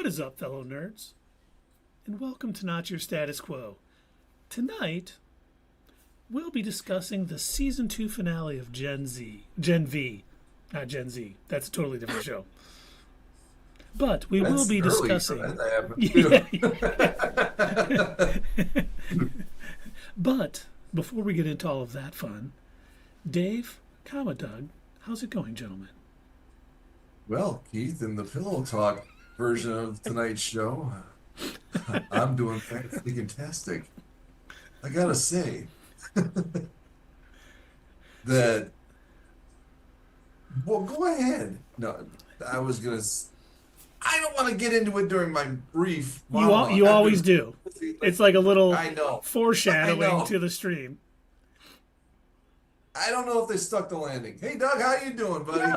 is up, fellow nerds? And welcome to Not Your Status Quo. Tonight, we'll be discussing the Season 2 finale of Gen V. Not Gen Z. That's a totally different show. But we will be discussing... But, before we get into all of that fun, Dave, Doug, how's it going, gentlemen? Well, Keith, in the Pillow Talk version of tonight's show, I'm doing fantastic. I gotta say that. Well, go ahead. No, I don't want to get into it during my brief monologue. You always do. It's like a little I foreshadowing to the stream. I don't know if they stuck the landing. Hey, Doug, how you doing, buddy?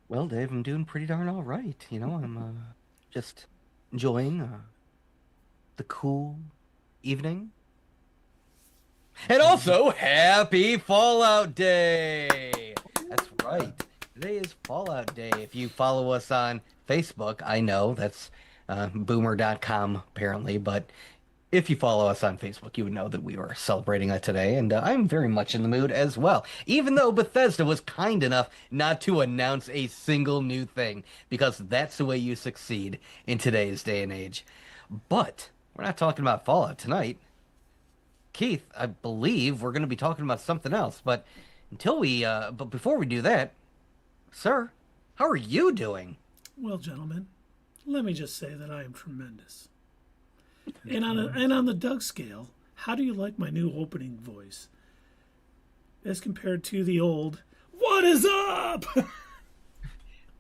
Well, Dave, I'm doing pretty darn all right. I'm just enjoying the cool evening. And also, happy Fallout Day! That's right. Today is Fallout Day. If you follow us on Facebook, I know that's boomer.com apparently, but if you follow us on Facebook, you would know that we were celebrating that today, and I'm very much in the mood as well. Even though Bethesda was kind enough not to announce a single new thing, because that's the way you succeed in today's day and age. But we're not talking about Fallout tonight. Keith, I believe we're going to be talking about something else, but but before we do that, sir, how are you doing? Well, gentlemen, let me just say that I am tremendous. And on the Doug scale, how do you like my new opening voice as compared to the old "What is up"?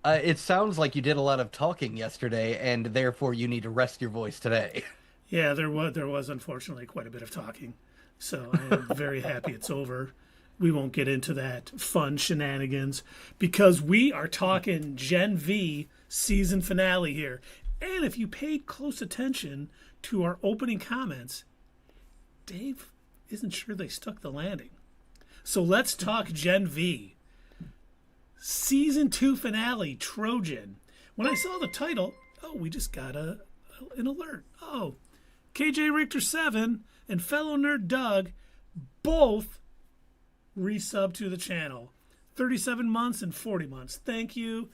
It sounds like you did a lot of talking yesterday, and therefore you need to rest your voice today. Yeah, there was unfortunately quite a bit of talking, so I am very happy it's over. We won't get into that fun shenanigans because we are talking Gen V season finale here. And if you paid close attention to our opening comments, Dave isn't sure they stuck the landing. So let's talk Gen V. Season 2 finale, Trojan. When I saw the title, we just got an alert. KJ Richter 7 and fellow nerd Doug both resub to the channel. 37 months and 40 months. Thank you.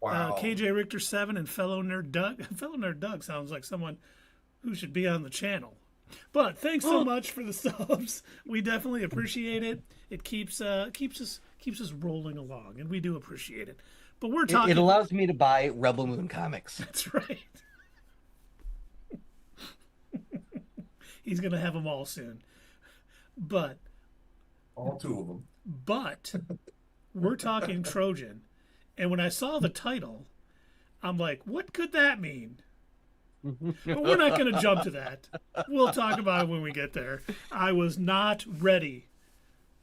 Wow. KJ Richter 7 and fellow nerd Doug. Fellow nerd Doug sounds like someone who should be on the channel. But thanks so much for the subs. We definitely appreciate it. It keeps us rolling along, and we do appreciate it. But we're talking. It allows me to buy Rebel Moon comics. That's right. He's gonna have them all soon. But all two of them. But we're talking Trojan. And when I saw the title, I'm like, what could that mean? But we're not going to jump to that. We'll talk about it when we get there. I was not ready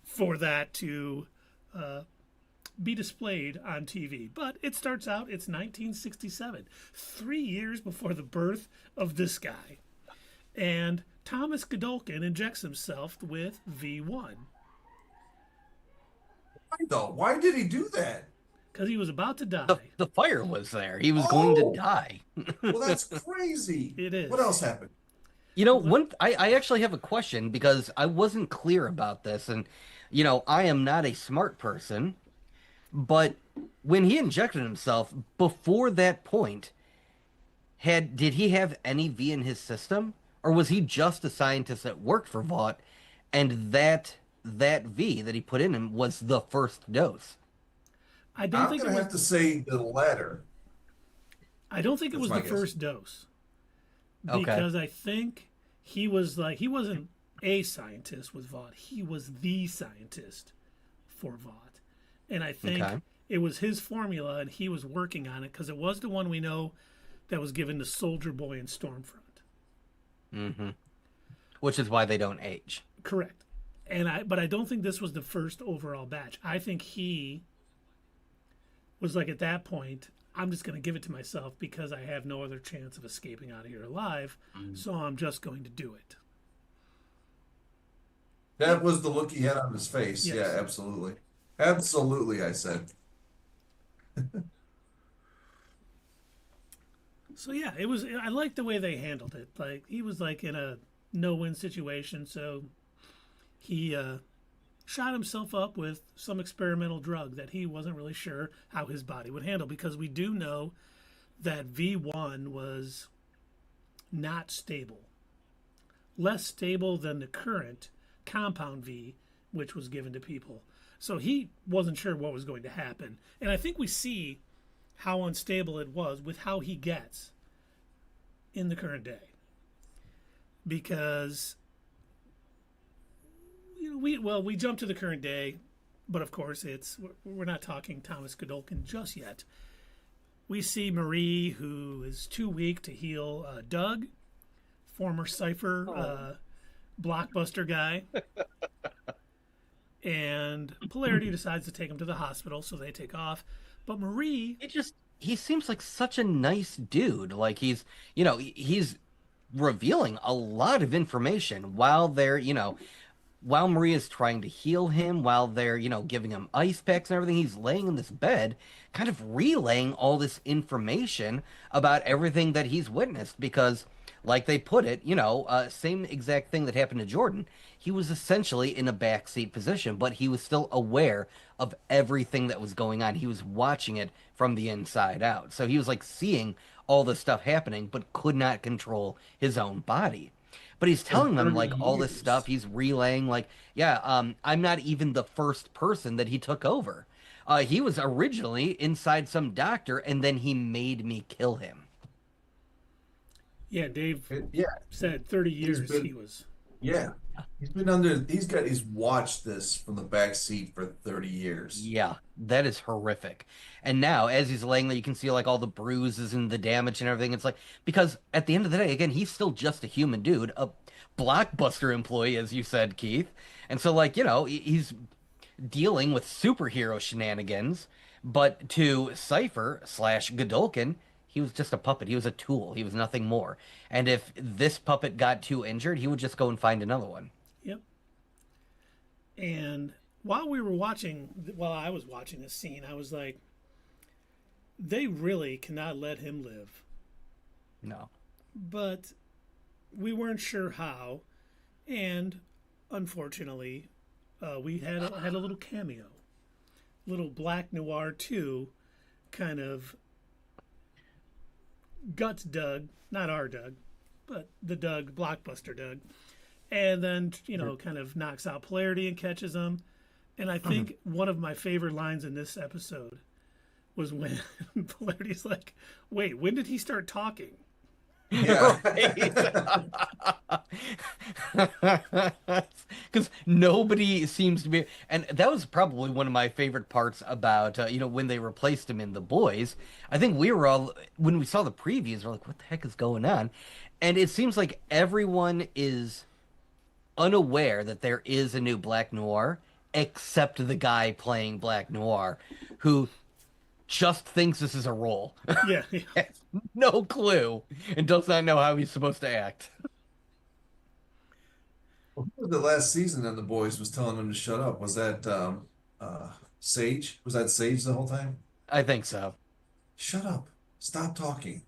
for that to be displayed on TV. But it starts out, it's 1967, 3 years before the birth of this guy. And Thomas Godolkin injects himself with V-1. Why though? Why did he do that? Because he was about to die. The fire was there. He was going to die. Well, that's crazy. It is. What else happened? I actually have a question because I wasn't clear about this. And, I am not a smart person. But when he injected himself, before that point, did he have any V in his system? Or was he just a scientist that worked for Vought, and that V that he put in him was the first dose? I'm going to have to say the latter. I don't think it was the first dose. Because I think he wasn't a scientist with Vought. He was the scientist for Vought. And I think it was his formula, and he was working on it, because it was the one we know that was given to Soldier Boy and Stormfront. Mm-hmm. Which is why they don't age. Correct. But I don't think this was the first overall batch. I think he was like, at that point, I'm just going to give it to myself because I have no other chance of escaping out of here alive. So I'm just going to do it. That was the look he had on his face. Yes. Yeah, absolutely. Absolutely, I said. So yeah, it was. I liked the way they handled it. Like he was like in a no-win situation, so he shot himself up with some experimental drug that he wasn't really sure how his body would handle, because we do know that V-1 was not stable, less stable than the current compound V, which was given to people. So he wasn't sure what was going to happen. And I think we see how unstable it was with how he gets in the current day. Because we jump to the current day, but of course we're not talking Thomas Godolkin just yet. We see Marie, who is too weak to heal Doug, former Cypher blockbuster guy. And Polarity decides to take him to the hospital, so they take off. But Marie... He seems like such a nice dude. Like he's revealing a lot of information while while Marie is trying to heal him, while they're, giving him ice packs and everything. He's laying in this bed, kind of relaying all this information about everything that he's witnessed. Because, like they put it, same exact thing that happened to Jordan. He was essentially in a backseat position, but he was still aware of everything that was going on. He was watching it from the inside out. So he was like seeing all this stuff happening, but could not control his own body. But he's telling them like all this stuff. He's relaying like, I'm not even the first person that he took over. He was originally inside some doctor, and then he made me kill him. Yeah, Dave said 30 years he was. Yeah. He's watched this from the back seat for 30 years. Yeah, that is horrific. And now, as he's laying there, you can see like all the bruises and the damage and everything. It's like, because at the end of the day, again, he's still just a human dude, a blockbuster employee, as you said, Keith. And so, like, he's dealing with superhero shenanigans, but to Cypher / Godolkin, he was just a puppet. He was a tool. He was nothing more. And if this puppet got too injured, he would just go and find another one. Yep. And while I was watching this scene, I was like, they really cannot let him live. No. But we weren't sure how. And unfortunately, we had a little cameo. Little Black Noir II kind of guts Doug, not our Doug, but the Doug, blockbuster Doug, and then kind of knocks out Polarity and catches him. And I think one of my favorite lines in this episode was when Polarity's like, "Wait, when did he start talking?" Yeah. Because nobody seems to be, and that was probably one of my favorite parts about when they replaced him in The Boys. I think we were all, when we saw the previews, we're like, what the heck is going on? And it seems like everyone is unaware that there is a new Black Noir, except the guy playing Black Noir, who just thinks this is a role. Yeah. Has no clue and does not know how he's supposed to act. Well, who was the last season on The Boys was telling him to shut up? Was that Sage? Was that Sage the whole time? I think so. Shut up. Stop talking.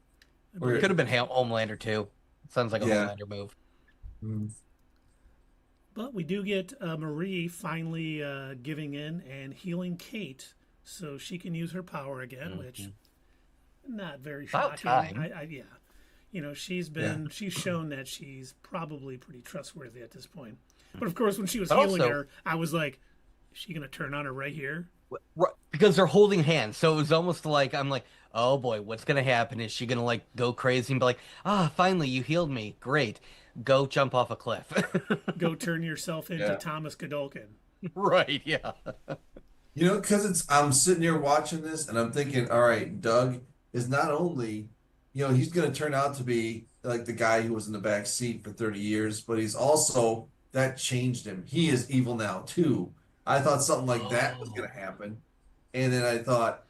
It could have been Homelander too. Sounds like a Homelander move. Mm. But we do get Marie finally giving in and healing Kate so she can use her power again, which not very About shocking. time. She's shown that she's probably pretty trustworthy at this point. But of course, when she was But healing also- her, I was like, is she going to turn on her right here? Right, because they're holding hands, so it was almost like I'm like, oh boy, what's gonna happen? Is she gonna like go crazy and be like, finally you healed me, great, go jump off a cliff? Go turn yourself into Thomas Godolkin. Right, yeah. Because I'm sitting here watching this and I'm thinking, all right, Doug is not only, he's going to turn out to be like the guy who was in the back seat for 30 years, but he's also, that changed him. He is evil now too. I thought something like that was going to happen. And then I thought,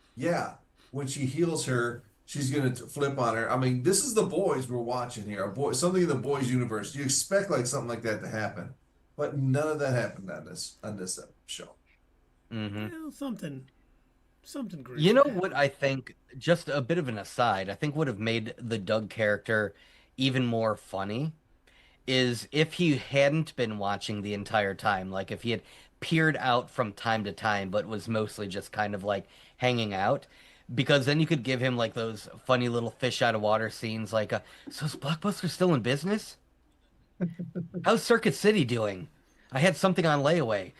when she heals her, she's going to flip on her. I mean, this is The Boys we're watching here. Something in The Boys universe. You expect like something like that to happen. But none of that happened on this show. Mm-hmm. Well, something Something You gruesome know what happened. I think, just a bit of an aside, I think would have made the Doug character even more funny is if he hadn't been watching the entire time, like if he had peered out from time to time, but was mostly just kind of like hanging out, because then you could give him like those funny little fish out of water scenes, like, so is Blockbuster still in business? How's Circuit City doing? I had something on layaway.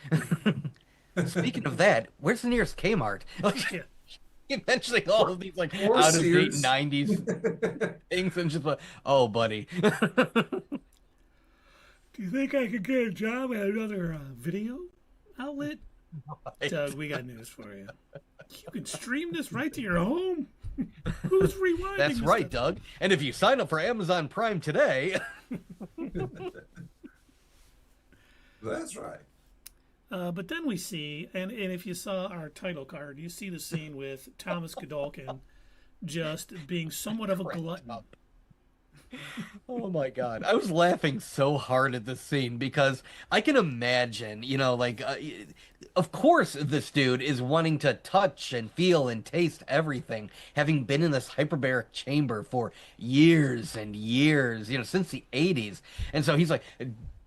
Speaking of that, where's the nearest Kmart? Yeah. Mentioning all of these like Or out of date Sears. 90s things and just like, oh, buddy. Do you think I could get a job at another video outlet? Doug, we got news for you. You can stream this right to your home. Who's rewinding That's this right, stuff? Doug. And if you sign up for Amazon Prime today, That's right. But then we see, and if you saw our title card, you see the scene with Thomas Godolkin just being somewhat of a glutton. oh my God, I was laughing so hard at this scene because I can imagine, like, of course, this dude is wanting to touch and feel and taste everything, having been in this hyperbaric chamber for years and years, since the 80s. And so he's like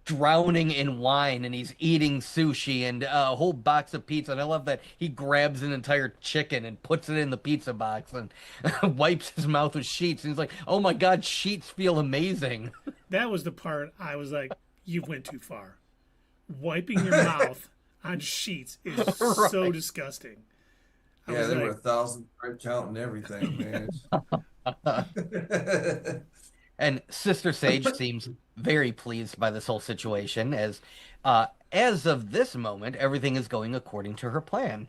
drowning in wine and he's eating sushi and a whole box of pizza. And I love that he grabs an entire chicken and puts it in the pizza box and wipes his mouth with sheets. And he's like, oh my God, sheets feel amazing. That was the part I was like, you went too far. Wiping your mouth on sheets is so Right. disgusting. I Yeah, was there were like, 1,000 thread count and everything, man. And Sister Sage seems very pleased by this whole situation as of this moment, everything is going according to her plan.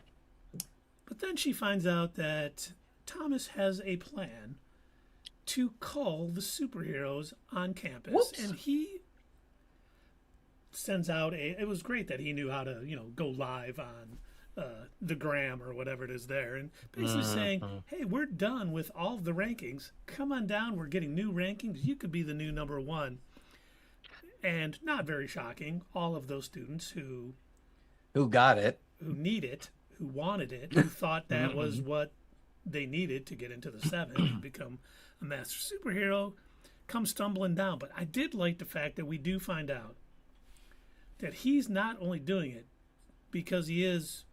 but then she finds out that Thomas has a plan to call the superheroes on campus. Whoops. And he sends out it was great that he knew how to, go live on the gram or whatever it is there, and basically saying, hey, we're done with all of the rankings. Come on down. We're getting new rankings. You could be the new number one. And not very shocking, all of those students who Who got it? need it, who wanted it, who thought that was what they needed to get into the seven and become a master superhero, come stumbling down. But I did like the fact that we do find out that he's not only doing it because he is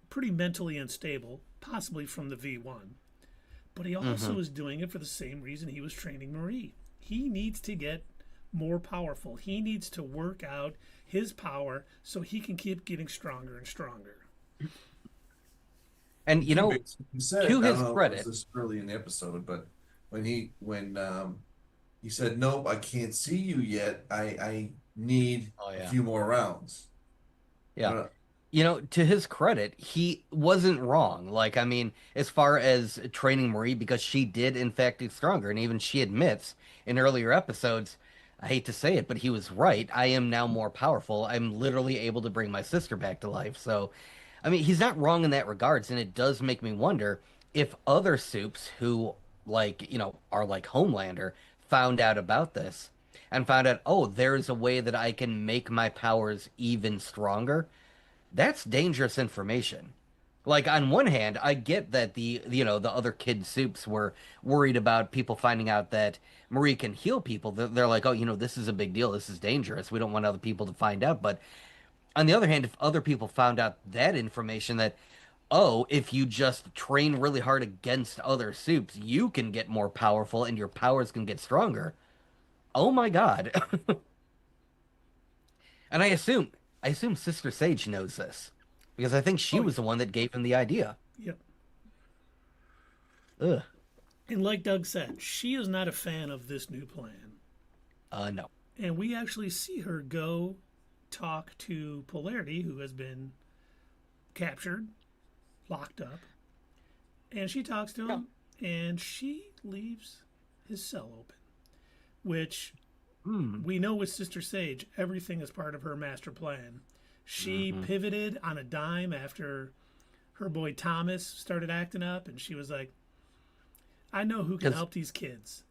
pretty mentally unstable, possibly from the V-1, but he also is doing it for the same reason he was training Marie. He needs to get more powerful. He needs to work out his power so he can keep getting stronger and stronger. And He said, to I his don't know if it credit, was this early in the episode, but when he said, "Nope, I can't see you yet. I need oh a yeah, few more rounds." yeah. But, To his credit, he wasn't wrong. Like, I mean, as far as training Marie, because she did in fact get stronger, and even she admits in earlier episodes, I hate to say it, but he was right. I am now more powerful. I'm literally able to bring my sister back to life. So, I mean, he's not wrong in that regards, and it does make me wonder if other Supes who, like, are like Homelander found out about this and found out, oh, there's a way that I can make my powers even stronger. That's dangerous information. Like, on one hand, I get that the other kid Supes were worried about people finding out that Marie can heal people. They're like, oh, this is a big deal. This is dangerous. We don't want other people to find out. But on the other hand, if other people found out that information, that, oh, if you just train really hard against other Supes, you can get more powerful and your powers can get stronger. Oh my God. And I assume Sister Sage knows this because I think she Oh, was the one that gave him the idea. yep. Ugh. And like Doug said, she is not a fan of this new plan. No. And we actually see her go talk to Polarity, who has been captured, locked up. And she talks to him, and she leaves his cell open, which we know with Sister Sage, everything is part of her master plan. She pivoted on a dime after her boy Thomas started acting up, and she was like, I know who can 'Cause help these kids,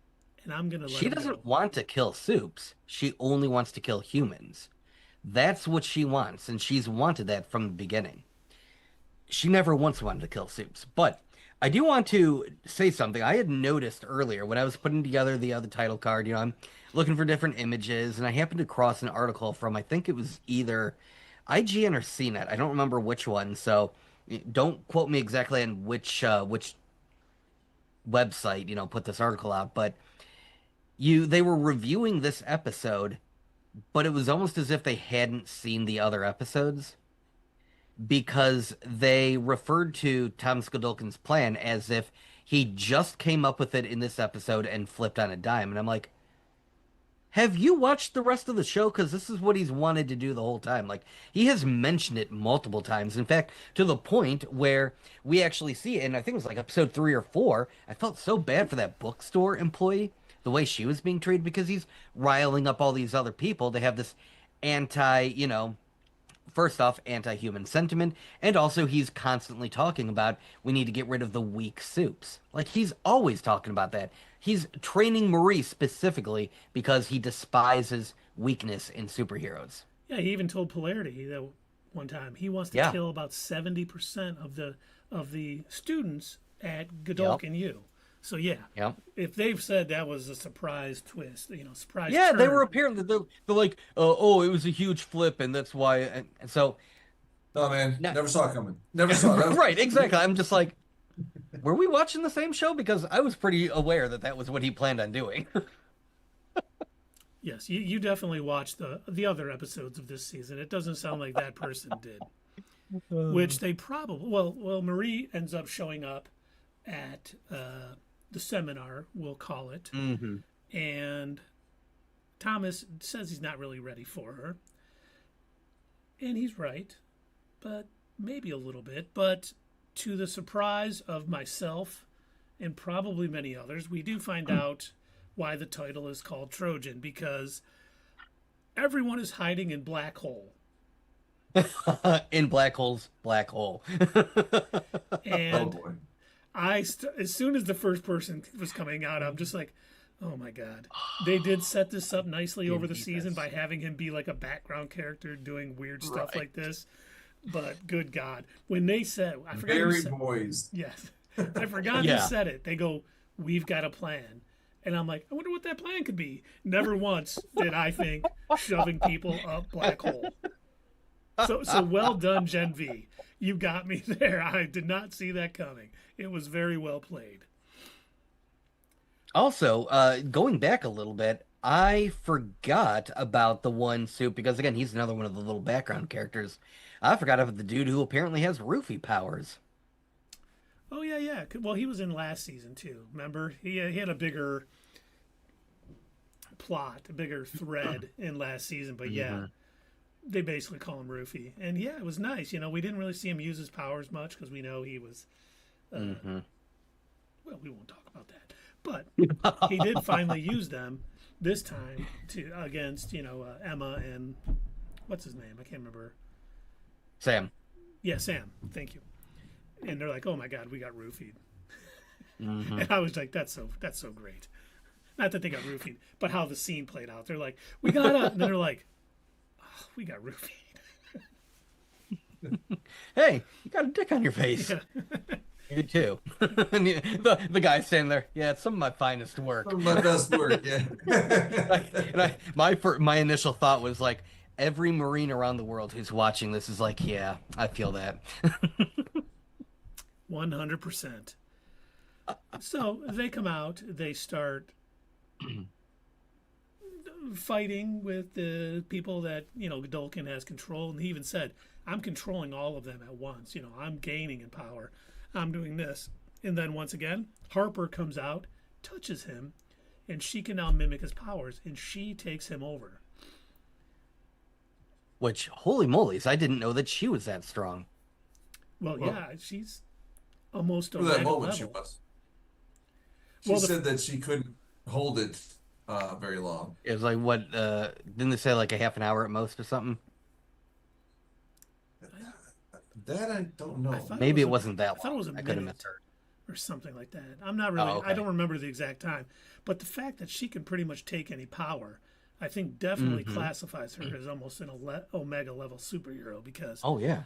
and I'm going to let She them go. doesn't want to kill Supes. She only wants to kill humans. That's what she wants, and she's wanted that from the beginning. she never once wanted to kill Supes. But I do want to say something. I had noticed earlier when I was putting together the other title card, I'm looking for different images, and I happened to cross an article from, I think it was either IGN or CNET. I don't remember which one, so don't quote me exactly on which website, put this article out, but they were reviewing this episode, but it was almost as if they hadn't seen the other episodes because they referred to Thomas Godolkin's plan as if he just came up with it in this episode and flipped on a dime. And I'm like, have you watched the rest of the show? Because this is what he's wanted to do the whole time. Like, he has mentioned it multiple times. In fact, to the point where we actually see it, and I think it was like episode 3 or 4, I felt so bad for that bookstore employee, the way she was being treated, because he's riling up all these other people to have this first off, anti-human sentiment, and also he's constantly talking about we need to get rid of the weak Supes. Like, he's always talking about that. He's training Marie specifically because he despises weakness in superheroes. Yeah, he even told Polarity that one time he wants to kill about 70% of the students at Godolkin U. So if they've said that was a surprise twist, surprise. Yeah, turn. they were apparently they're like, oh, it was a huge flip, and that's why. And so, no man, never saw it coming. Never saw it. Right, exactly. I'm just like, were we watching the same show? Because I was pretty aware that was what he planned on doing. Yes, you definitely watched the other episodes of this season. It doesn't sound like that person did. Which they probably well Marie ends up showing up at the seminar, we'll call it, and Thomas says he's not really ready for her, and he's right, but maybe a little bit. But to the surprise of myself and probably many others, we do find out why the title is called Trojan, because everyone is hiding in Black Hole. In Black Hole's Black Hole. And oh boy. as soon as the first person was coming out, I'm just like, oh my God. They did set this up nicely over the season by having him be like a background character doing weird stuff like this. But good God. When they said, I forgot. Very boys. Yes. I forgot who said it. They go, we've got a plan. And I'm like, I wonder what that plan could be. Never once did I think shoving people up Black Hole. So well done, Gen V. You got me there. I did not see that coming. It was very well played. Also, going back a little bit, I forgot about the one Supe because, again, he's another one of the little background characters. I forgot about the dude who apparently has roofie powers. Oh, yeah. Well, he was in last season, too. Remember? He had a bigger plot, a bigger thread in last season. But, they basically call him Roofie. And, it was nice. We didn't really see him use his powers much because we know he was... Well, we won't talk about that. But he did finally use them this time against, Emma and... What's his name? I can't remember. Sam. Yeah, Sam. Thank you. And they're like, oh, my God, we got roofied. And I was like, that's so great. Not that they got roofied, but how the scene played out. They're like, we got to... And then they're like, oh, we got roofied. Hey, you got a dick on your face. Yeah. You too. And the guy standing there. Yeah, it's some of my finest work. Some of my best work, yeah. My initial thought was like, every Marine around the world who's watching this is like, yeah, I feel that. 100%. So they come out, they start fighting with the people that, Godolkin has control. And he even said, I'm controlling all of them at once. I'm gaining in power. I'm doing this. And then once again, Harper comes out, touches him, and she can now mimic his powers, and she takes him over. Which, holy moly's, I didn't know that she was that strong. Well, yeah, she's almost for that moment level. she was. She said that she couldn't hold it very long. It was like, what, didn't they say like a half an hour at most or something? That I don't know. Maybe it wasn't that long. I thought it was a minute or something like that. I'm not really, I don't remember the exact time. But the fact that she can pretty much take any power, I think definitely classifies her as almost an Omega level superhero because... Oh, yeah.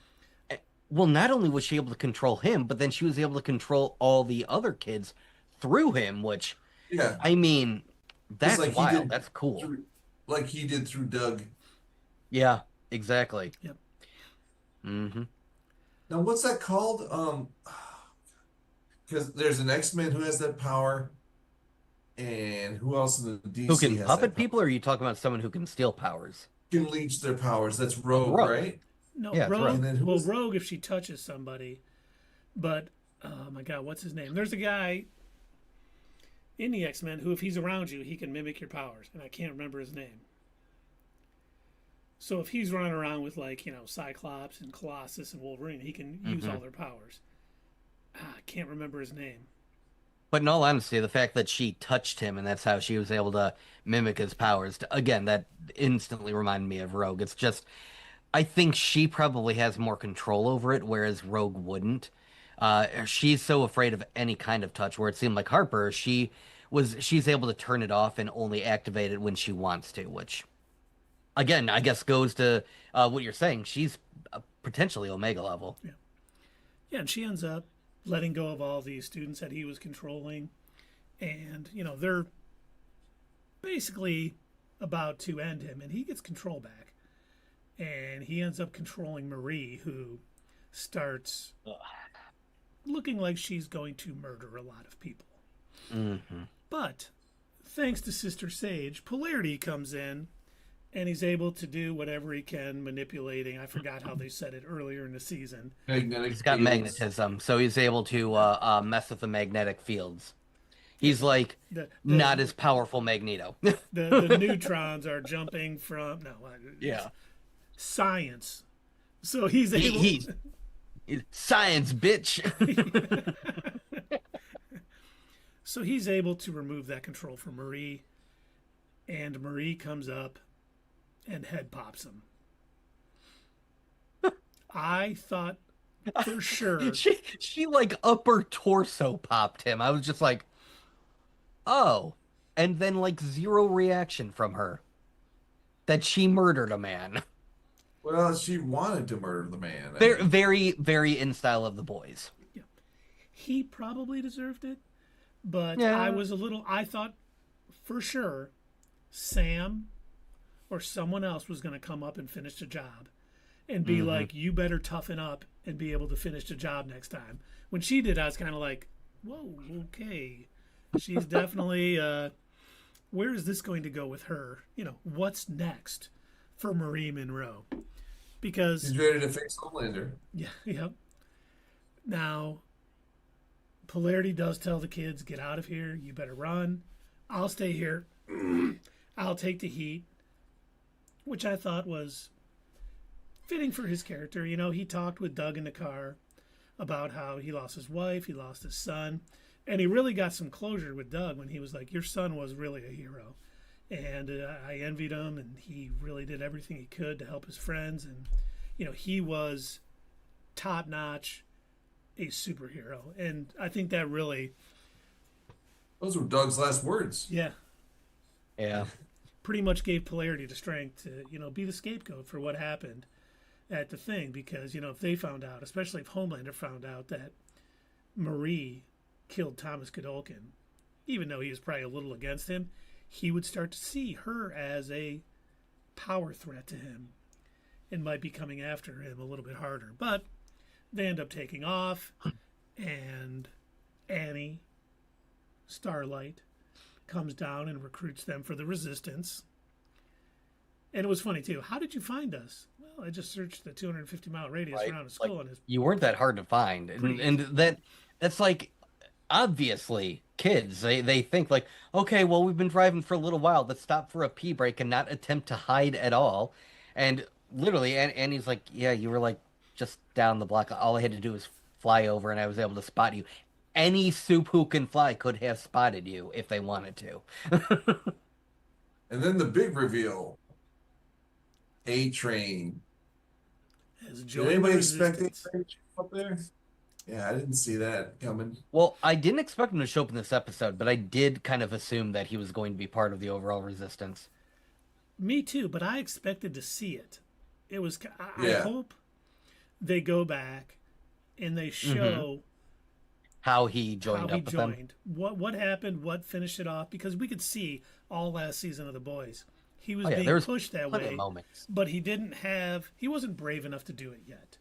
Well, not only was she able to control him, but then she was able to control all the other kids through him, which, Yeah, I mean, just that's like he wild. did That's cool. through, like he did through Doug. Yeah, exactly. Yep. Hmm. Now, what's that called? Because there's an X-Men who has that power, and who else in the Who DC can has that puppet power? people, or are you talking about someone who can steal powers? Can leech their powers. That's Rogue, Rogue. right? No, Yeah, it's And Rogue. Rogue. then who Well, was Rogue if she touches somebody, but oh my God, what's his name? There's a guy in the X Men who, if he's around you, he can mimic your powers, and I can't remember his name. So if he's running around with like Cyclops and Colossus and Wolverine, he can use all their powers. I can't remember his name. But in all honesty, the fact that she touched him and that's how she was able to mimic his powers, again, that instantly reminded me of Rogue. It's just, I think she probably has more control over it, whereas Rogue wouldn't. She's so afraid of any kind of touch, where it seemed like Harper, she's able to turn it off and only activate it when she wants to, which, again, I guess goes to what you're saying. She's potentially Omega level. Yeah, yeah, and she ends up letting go of all these students that he was controlling, and they're basically about to end him, and he gets control back, and he ends up controlling Marie, who starts looking like she's going to murder a lot of people. Hmm. But thanks to Sister Sage, Polarity comes in, and he's able to do whatever he can, manipulating. I forgot how they said it earlier in the season. magnetic He's got fields? magnetism, so he's able to mess with the magnetic fields. He's like The not the as powerful Magneto. the neutrons are jumping from Yeah. science. So he's He, able. he's science, bitch. So he's able to remove that control from Marie, and Marie comes up and head pops him. I thought for sure. She like upper torso popped him. I was just like, oh, and then like zero reaction from her that she murdered a man. Well, she wanted to murder the man. Very, very, very in style of the boys. Yeah, he probably deserved it, but Yeah. I thought for sure Sam or someone else was going to come up and finish the job and be like, you better toughen up and be able to finish the job next time. When she did, I was kind of like, whoa, okay. She's definitely, where is this going to go with her? What's next for Marie Monroe? Because, He's ready to face Homelander. yeah. Now, Polarity does tell the kids, get out of here. You better run. I'll stay here. I'll take the heat, which I thought was fitting for his character. He talked with Doug in the car about how he lost his wife, he lost his son, and he really got some closure with Doug when he was like, your son was really a hero. And I envied him, and he really did everything he could to help his friends. And, he was top notch, a superhero. And I think that really, Those were Doug's last words. yeah, Yeah. pretty much gave Polarity the strength to, be the scapegoat for what happened at the thing. Because, if they found out, especially if Homelander found out that Marie killed Thomas Godolkin, even though he was probably a little against him, he would start to see her as a power threat to him and might be coming after him a little bit harder. But they end up taking off, and Annie, Starlight, comes down and recruits them for the Resistance. And it was funny, too. How did you find us? Well, I just searched the 250-mile radius Right. around the school. Like, and it's you weren't that hard to find. And that's like, obviously kids, they think like, okay, well, we've been driving for a little while, let's stop for a pee break and not attempt to hide at all. And literally, Annie's like, yeah, you were like just down the block, all I had to do was fly over and I was able to spot you. Any soup who can fly could have spotted you if they wanted to. And then the big reveal. A-Train. as Did joined the anybody expect Resistance. A-Train to show up there? Yeah, I didn't see that coming. Well, I didn't expect him to show up in this episode, but I did kind of assume that he was going to be part of the overall resistance. Me too, but I expected to see it. It was. I Yeah. hope they go back and they show how he how joined he up with them. joined, what happened, what finished it off, because we could see all last season of The Boys. He was Oh, yeah, being there was pushed that plenty way, of moments. but he wasn't brave enough to do it yet,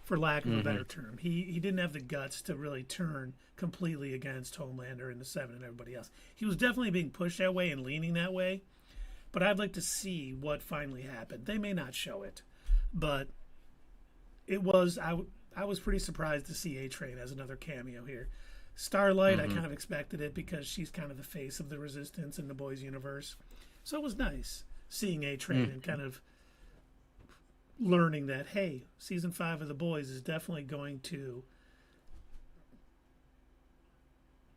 for lack of a better term. He didn't have the guts to really turn completely against Homelander and the Seven and everybody else. He was definitely being pushed that way and leaning that way, but I'd like to see what finally happened. They may not show it, but it was I was pretty surprised to see A-Train as another cameo here. Starlight, I kind of expected it because she's kind of the face of the Resistance in the Boys universe. So it was nice seeing A-Train and kind of learning that, hey, season 5 of The Boys is definitely going to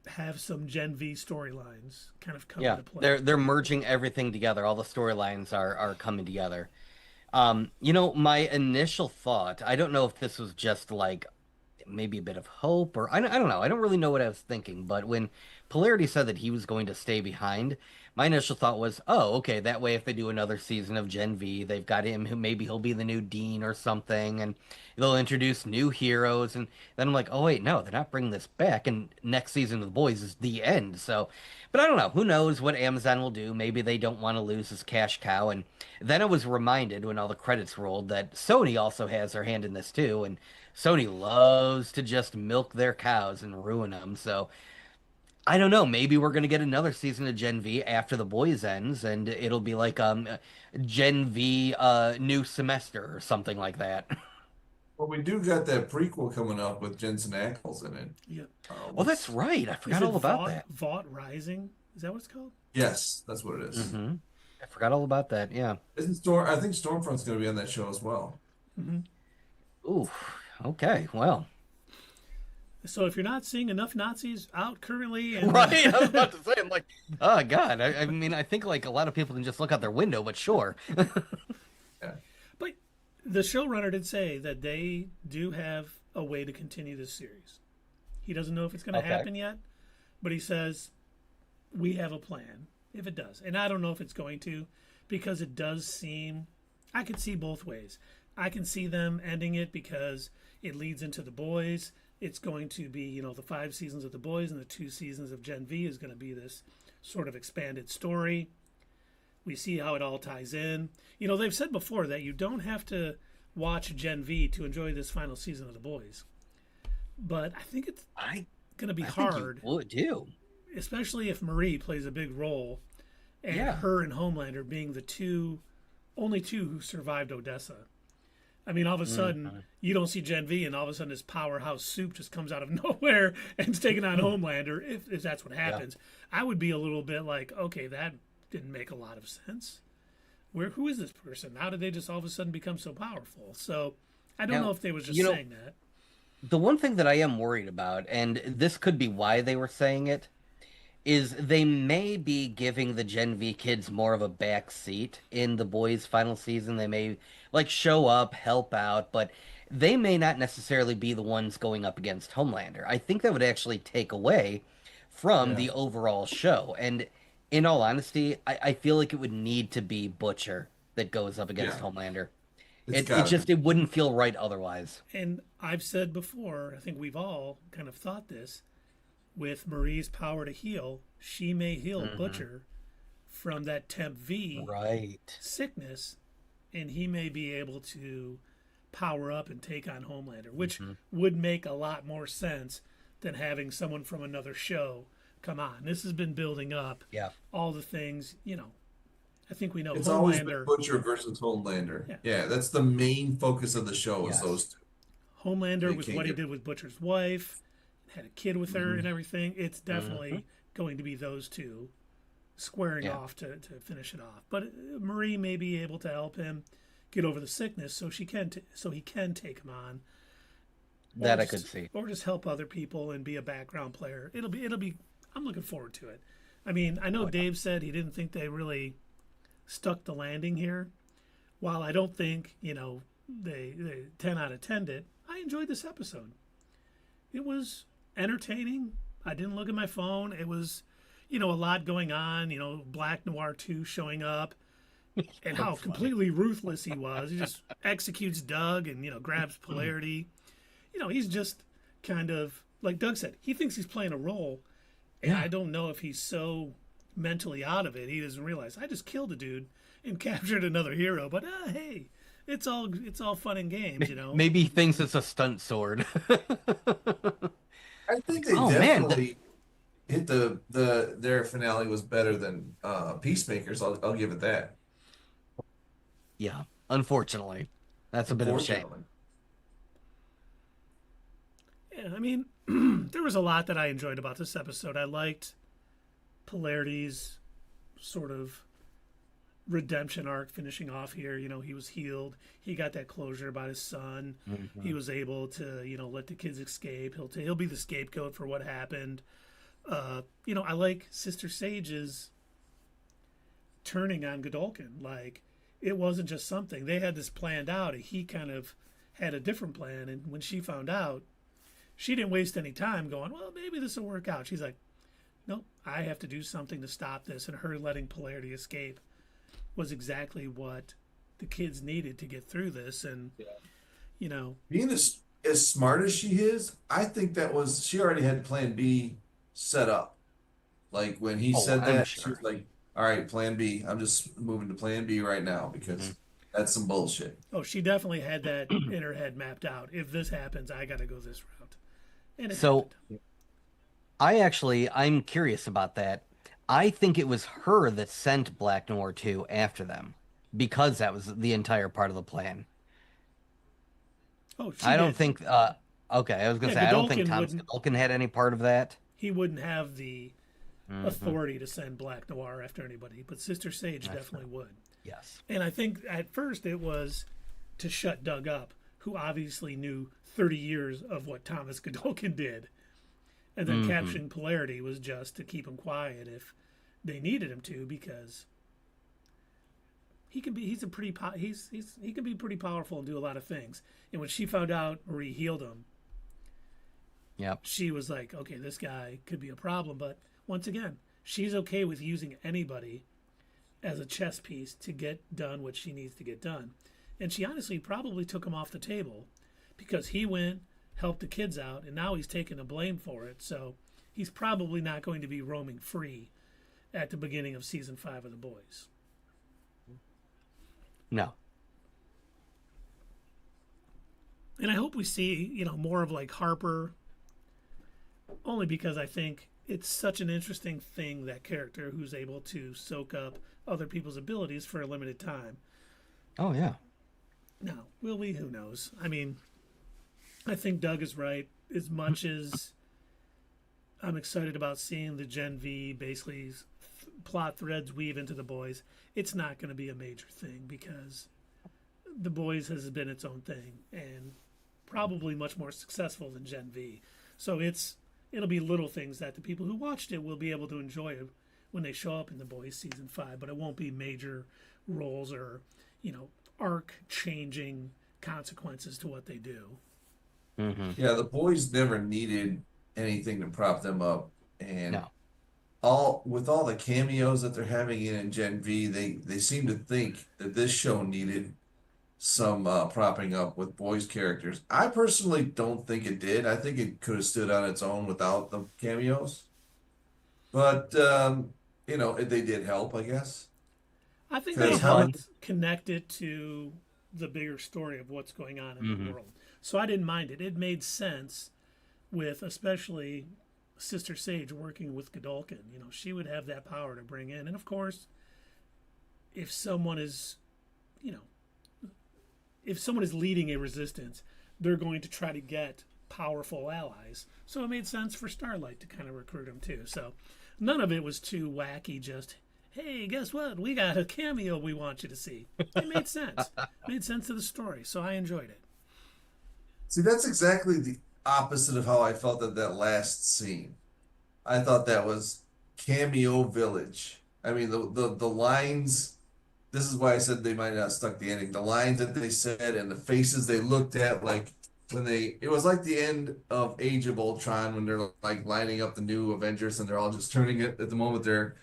have some Gen V storylines kind of come into play. They're merging everything together. All the storylines are coming together. My initial thought, I don't know if this was just like maybe a bit of hope or I don't know. I don't really know what I was thinking, but when Polarity said that he was going to stay behind, my initial thought was, oh, okay, that way if they do another season of Gen V, they've got him who maybe he'll be the new dean or something, and they'll introduce new heroes. And then I'm like, oh wait, no, they're not bringing this back. And next season of The Boys is the end. So, but I don't know. Who knows what Amazon will do? Maybe they don't want to lose this cash cow. And then I was reminded when all the credits rolled that Sony also has their hand in this too, and Sony loves to just milk their cows and ruin them. So I don't know. Maybe we're gonna get another season of Gen V after The Boys ends, and it'll be like Gen V new semester or something like that. Well, we do got that prequel coming up with Jensen Ackles in it. Yeah. Oh, that's right. I Is forgot it all about that. Vought Rising? Is that what it's called? Yes, that's what it is. I forgot all about that. Yeah. Isn't Storm? I think Stormfront's going to be on that show as well. Ooh. Okay. Well. So if you're not seeing enough Nazis out currently, and, Right. I was about to say, I'm like, oh God. I mean, I think like a lot of people can just look out their window, but sure. Yeah. But the showrunner did say that they do have a way to continue this series. He doesn't know if it's going to happen yet, but he says we have a plan if it does. And I don't know if it's going to, because it does seem, I could see both ways. I can see them ending it because it leads into The Boys. It's going to be, the 5 seasons of The Boys and the 2 seasons of Gen V is going to be this sort of expanded story. We see how it all ties in. They've said before that you don't have to watch Gen V to enjoy this final season of The Boys. But I think it's going to be hard. Think you would do. Especially if Marie plays a big role, and her and Homelander being the only two who survived Odessa. I mean, all of a sudden, you don't see Gen V, and all of a sudden this powerhouse Soup just comes out of nowhere and is taking on Homelander, if that's what happens. I would be a little bit like, okay, that didn't make a lot of sense. Who is this person? How did they just all of a sudden become so powerful? So I don't know if they was just saying that. The one thing that I am worried about, and this could be why they were saying it, is they may be giving the Gen V kids more of a back seat in The Boys' final season. They may show up, help out, but they may not necessarily be the ones going up against Homelander. I think that would actually take away from the overall show. And in all honesty, I feel like it would need to be Butcher that goes up against Homelander. It wouldn't feel right otherwise. And I've said before, I think we've all kind of thought this, with Marie's power to heal, she may heal Butcher from that Temp V sickness, and he may be able to power up and take on Homelander, which would make a lot more sense than having someone from another show come on. This has been building up. Yeah. All the things, I think we know. It's always been Butcher versus Homelander. Yeah, that's the main focus of the show is those two. Homelander with what he did with Butcher's wife, had a kid with her and everything. It's definitely going to be those two squaring off to finish it off. But Marie may be able to help him get over the sickness, so he can take him on. That I could see, or just help other people and be a background player. It'll be. I'm looking forward to it. I mean, I know Dave said he didn't think they really stuck the landing here. While I don't think they 10 out of 10 did, I enjoyed this episode. It was entertaining. I didn't look at my phone. It was, a lot going on. Black Noir II showing up, and how completely ruthless he was. He just executes Doug and grabs Polarity. he's just kind of like Doug said. He thinks he's playing a role, and Yeah. I don't know if he's so mentally out of it he doesn't realize I just killed a dude and captured another hero. But hey, it's all fun and games. Maybe he thinks it's a stunt sword. I think they Oh man, definitely hit their finale was better than Peacemaker's. I'll give it that. yeah. Unfortunately, that's a bit of a shame. Unfortunately. Yeah, I mean, there was a lot that I enjoyed about this episode. I liked Polarity's sort of redemption arc finishing off here. He was healed. He got that closure about his son. He was able to, let the kids escape. He'll be the scapegoat for what happened. I like Sister Sage's turning on Godolkin. Like, it wasn't just something. They had this planned out. He kind of had a different plan. And when she found out, she didn't waste any time going, well, maybe this will work out. She's like, nope, I have to do something to stop this. And her letting Polarity escape was exactly what the kids needed to get through this. And, Being as smart as she is, I think that was she already had Plan B set up. Like when he Oh, said I'm that, she sure. was like, "All right, Plan B. I'm just moving to Plan B right now because that's some bullshit." oh, she definitely had that in her head mapped out. If this happens, I got to go this route. And it So happened. I'm curious about that. I think it was her that sent Black Noir 2 after them because that was the entire part of the plan. Oh, she I don't did. think okay, I was gonna Yeah, say I don't think Godolkin Thomas wouldn't. Godolkin had any part of that. He wouldn't have the Hmm. authority to send Black Noir after anybody, but Sister Sage That's definitely would. Yes. And I think at first it was to shut Doug up, who obviously knew 30 years of what Thomas Godolkin did. And then capturing Polarity was just to keep him quiet if they needed him to, because he's a pretty he can be pretty powerful and do a lot of things. And when she found out Marie healed him, Yep. she was like, okay, this guy could be a problem. But once again, she's okay with using anybody as a chess piece to get done what she needs to get done. And she honestly probably took him off the table because he went, helped the kids out, and now he's taking the blame for it. So he's probably not going to be roaming free at the beginning of season 5 of The Boys. No. And I hope we see, more of like Harper, only because I think it's such an interesting thing, that character who's able to soak up other people's abilities for a limited time. Oh yeah. Now, will we? Who knows? I mean, I think Doug is right. As much as I'm excited about seeing the Gen V basically plot threads weave into The Boys, it's not going to be a major thing because The Boys has been its own thing and probably much more successful than Gen V. So it'll be little things that the people who watched it will be able to enjoy when they show up in The Boys season 5, but it won't be major roles or, arc changing consequences to what they do. Yeah, the boys never needed anything to prop them up, and No. all the cameos that they're having in Gen V, they seem to think that this show needed some propping up with boys characters. I personally don't think it did. I think it could have stood on its own without the cameos, but they did help, I guess. I think they Because how many? helped connect it to the bigger story of what's going on in the world. So I didn't mind it. It made sense with especially Sister Sage working with Godolkin. She would have that power to bring in. And of course, if someone is, if someone is leading a resistance, they're going to try to get powerful allies. So it made sense for Starlight to kind of recruit him too. So none of it was too wacky, just, hey, guess what? We got a cameo we want you to see. It made sense. Made sense to the story. So I enjoyed it. See, that's exactly the opposite of how I felt at that last scene. I thought that was cameo village. I mean, the lines. This is why I said they might not have stuck the ending. The lines that they said and the faces they looked at, like it was like the end of Age of Ultron when they're like lining up the new Avengers and they're all just turning it at the moment their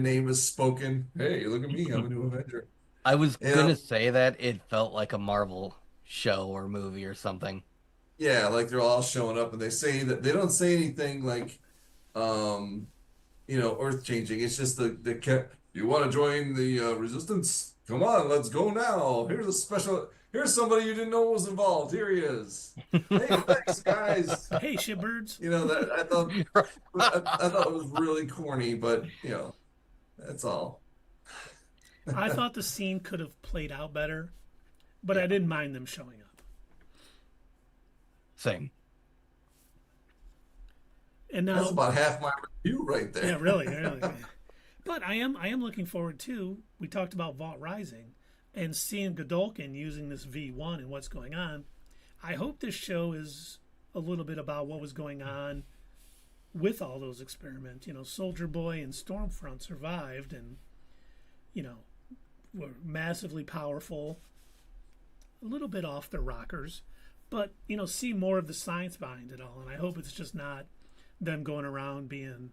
name is spoken. Hey, look at me, I'm a new Avenger. I was You gonna know, say that it felt like a Marvel show or movie or something. Yeah, like they're all showing up and they say that they don't say anything like um earth changing. It's just you want to join the resistance? Come on, let's go now. Here's somebody you didn't know was involved. Here he is. Hey, thanks guys. Hey, shitbirds. That I thought it was really corny, but that's all. I thought the scene could have played out better, but I didn't mind them showing up. Same. And now, That's about half my review right there. yeah, really, really. But I am looking forward to. We talked about Vault Rising, and seeing Godolkin using this V-1 and what's going on. I hope this show is a little bit about what was going on with all those experiments. Soldier Boy and Stormfront survived, and were massively powerful, a little bit off their rockers, but see more of the science behind it all. And I hope it's just not them going around being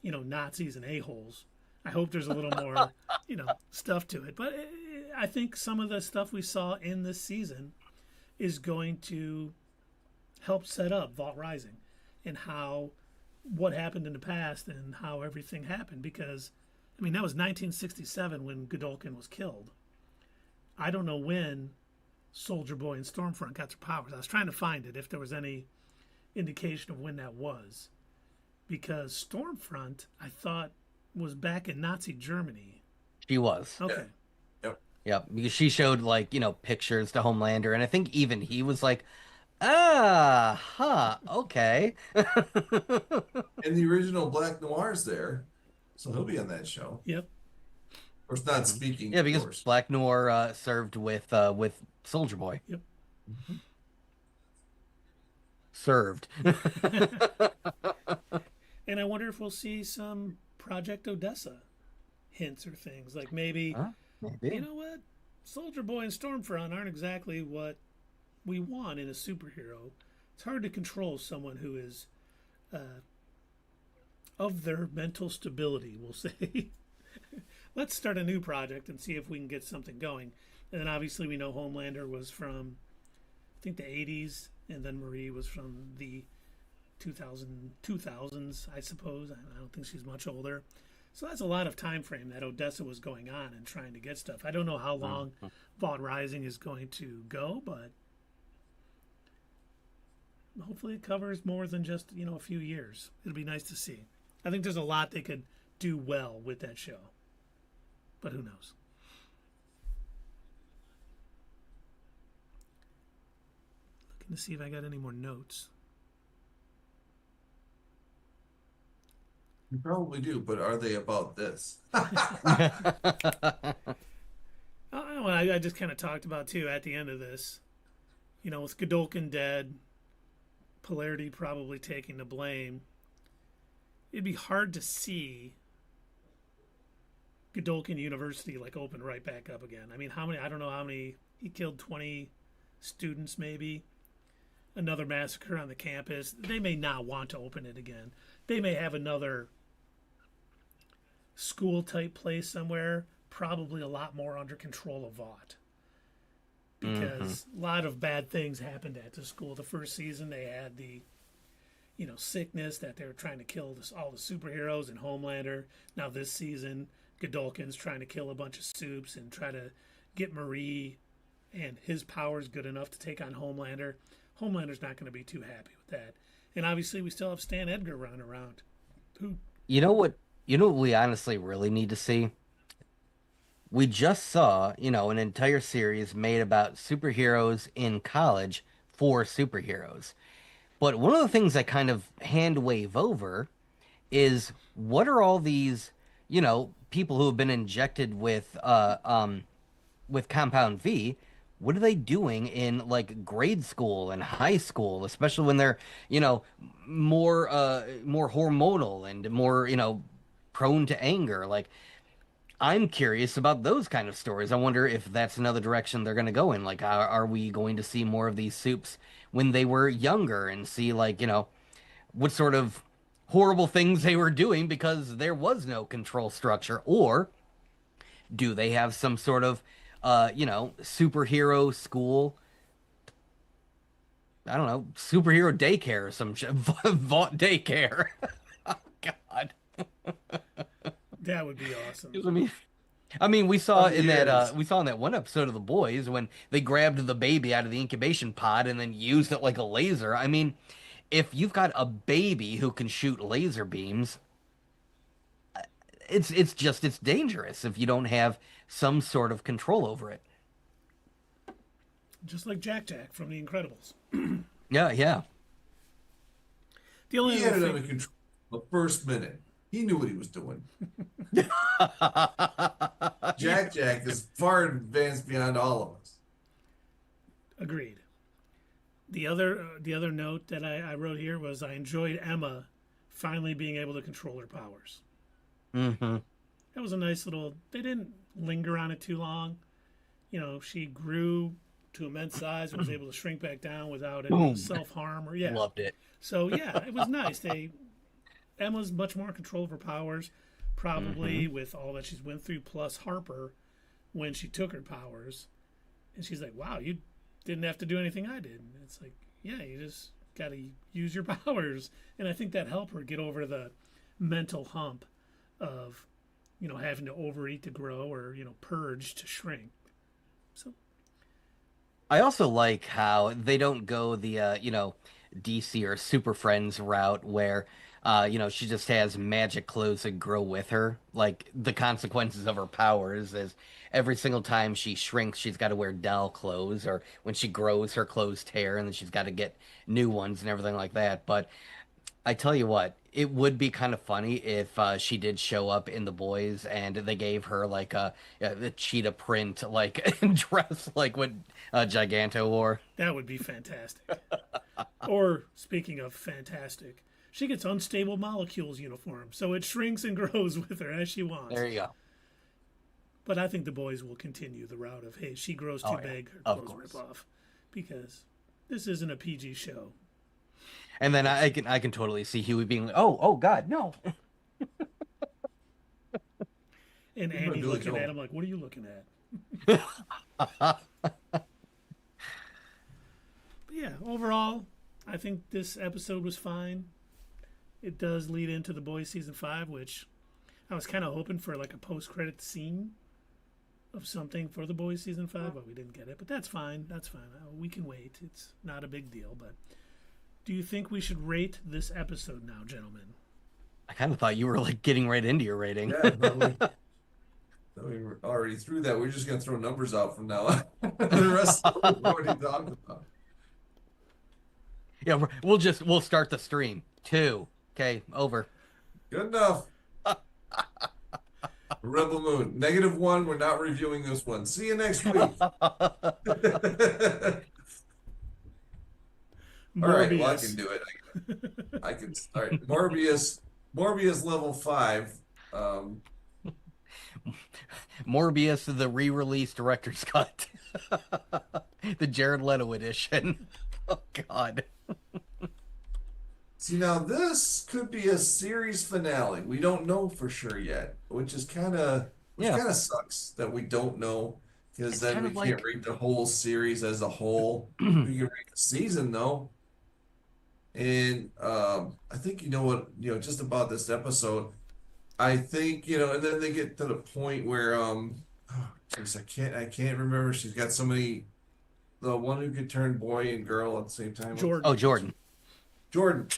Nazis and a-holes. I hope there's a little more stuff to it. But I think some of the stuff we saw in this season is going to help set up Vault Rising and what happened in the past and how everything happened. Because that was 1967 when Godolkin was killed. I don't know when Soldier Boy and Stormfront got their powers. I was trying to find it, if there was any indication of when that was. Because Stormfront, I thought, was back in Nazi Germany. She was. Okay. Yep. Because she showed pictures to Homelander, and I think even he was like, okay. And the original Black Noir's there, so he'll be on that show. Yep. Of course, not speaking. Yeah, because of course. Black Noir served with Soldier Boy. Yep. Served. And I wonder if we'll see some Project Odessa hints or things. Like maybe, Maybe. you know what? Soldier Boy and Stormfront aren't exactly what we want in a superhero. It's hard to control someone who is of their mental stability, we'll say. Let's start a new project and see if we can get something going. And then obviously we know Homelander was from, I think, the 80s, and then Marie was from the 2000s, I suppose. I don't think she's much older. So that's a lot of time frame that Odessa was going on and trying to get stuff. I don't know how long Vault Rising is going to go, but hopefully it covers more than just, a few years. It'll be nice to see. I think there's a lot they could do well with that show. But who knows? Looking to see if I got any more notes. You probably do, but are they about this? I just kind of talked about, too, at the end of this. With Godolkin dead, Polarity probably taking the blame, it'd be hard to see Godolkin University open right back up again. How many? I don't know how many. He killed 20 students, maybe. Another massacre on the campus. They may not want to open it again. They may have another school type place somewhere, probably a lot more under control of Vought. Because a lot of bad things happened at the school. The first season they had the sickness that they were trying to kill all the superheroes and Homelander. Now this season, Godolkin's trying to kill a bunch of Supes and try to get Marie and his powers good enough to take on Homelander. Homelander's not going to be too happy with that. And obviously we still have Stan Edgar running around. You know what we honestly really need to see? We just saw, an entire series made about superheroes in college for superheroes. But one of the things I kind of hand wave over is, what are all these, people who have been injected with Compound V? What are they doing in grade school and high school, especially when they're, more hormonal and more, prone to anger? I'm curious about those kind of stories. I wonder if that's another direction they're going to go in. Are we going to see more of these Supes when they were younger and see, what sort of horrible things they were doing because there was no control structure? Or do they have some sort of, superhero school I don't know, superhero daycare or some shit. Vaught daycare. Oh, God. That would be awesome. I mean, we saw in that Years. we saw in that one episode of The Boys when they grabbed the baby out of the incubation pod and then used it like a laser. I mean, if you've got a baby who can shoot laser beams, it's dangerous if you don't have some sort of control over it. Just like Jack Jack from The Incredibles. Yeah, yeah. The only He other had it thing, under control the first minute. He knew what he was doing. Jack Jack is far advanced beyond all of us. agreed. The other note that I wrote here was I enjoyed Emma finally being able to control her powers. Mm-hmm. That was a nice little. They didn't linger on it too long. You know, she grew to immense size and was able to shrink back down without any Boom. self harm or yeah. Loved it. So yeah, it was nice. Emma's much more in control of her powers, probably with all that she's went through, plus Harper when she took her powers, and she's like, "Wow, you didn't have to do anything I did." And it's like, yeah, you just got to use your powers, and I think that helped her get over the mental hump of, you know, having to overeat to grow or purge to shrink. So I also like how they don't go the DC or Super Friends route where she just has magic clothes that grow with her. Like the consequences of her powers is every single time she shrinks, she's got to wear doll clothes, or when she grows, her clothes tear, and then she's got to get new ones and everything like that. But I tell you what, it would be kind of funny if she did show up in The Boys and they gave her like the cheetah print like dress like what Giganto wore. that would be fantastic. Or speaking of fantastic, she gets unstable molecules uniform, so it shrinks and grows with her as she wants. There you go. But I think The Boys will continue the route of, hey, she grows too Oh, yeah. big, her Of clothes course. rip off, because this isn't a PG show. And then I can totally see Huey being like, oh God, no. And You're Andy Billy looking Joel. at him like, what are you looking at? But yeah, overall, I think this episode was fine. It does lead into The Boys season 5, which I was kind of hoping for like a post-credit scene of something for The Boys season 5, but we didn't get it. But that's fine. That's fine. We can wait. It's not a big deal. But do you think we should rate this episode now, gentlemen? I kind of thought you were like getting right into your rating. Yeah, but we were already through that. We're just gonna throw numbers out from now on. The rest of it we already talked about. Yeah, we'll start the stream. 2. Okay, over. Good enough. Rebel Moon. -1. We're not reviewing this one. See you next week. All right, well, I can do it. I can start. Morbius level 5. Morbius, the re-release director's cut. The Jared Leto edition. Oh God. See, now this could be a series finale. We don't know for sure yet, which kind of sucks that we don't know, because It's then kind we of can't like- rate the whole series as a whole. We can rate the season though. And I think just about this episode, I think and then they get to the point where I can't remember. She's got so many. The one who could turn boy and girl at the same time. Jordan. Oh, Jordan. Jordan.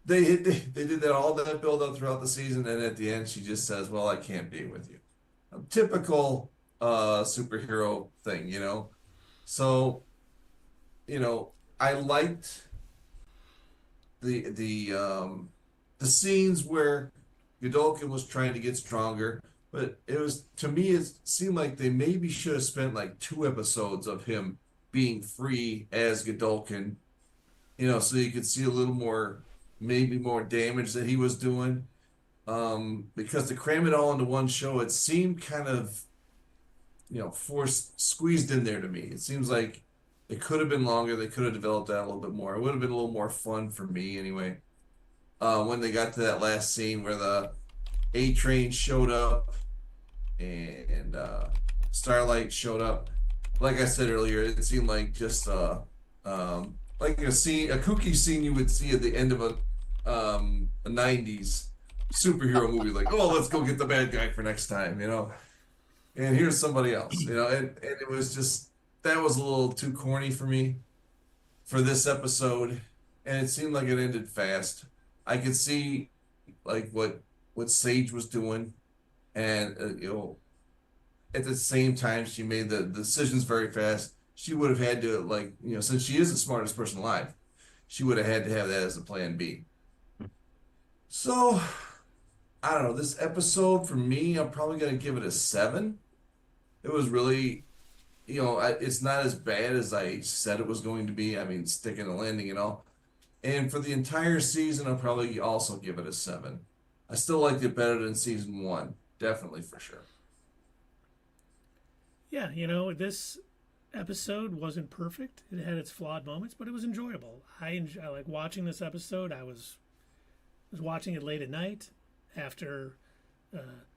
They did that all that build up throughout the season, and at the end she just says, "Well, I can't be with you." A typical superhero thing, So, I liked the scenes where Godolkin was trying to get stronger, but to me it seemed like they maybe should have spent like 2 episodes of him being free as Godolkin, so you could see a little more, maybe more damage that he was doing. Because to cram it all into one show, it seemed kind of, squeezed in there to me. It seems like it could have been longer. They could have developed that a little bit more. It would have been a little more fun for me anyway. When they got to that last scene where the A train showed up and Starlight showed up. Like I said earlier, it seemed like just a like a kooky scene you would see at the end of a '90s superhero movie. Like, oh, let's go get the bad guy for next time, you know. And here's somebody else, you know. And it was just that was a little too corny for me for this episode, and it seemed like it ended fast. I could see like what Sage was doing, and you know, at the same time, she made the decisions very fast. She would have had to, like, you know, since she is the smartest person alive, she would have had to have that as a plan B. So, I don't know. This episode, for me, I'm probably going to give it a 7. It was really, you know, it's not as bad as I said it was going to be. I mean, sticking the landing and all. And for the entire season, I'll probably also give it a 7. I still liked it better than season 1. Definitely, for sure. Yeah, you know, this episode wasn't perfect. It had its flawed moments, but it was enjoyable. I like watching this episode. I was watching it late at night after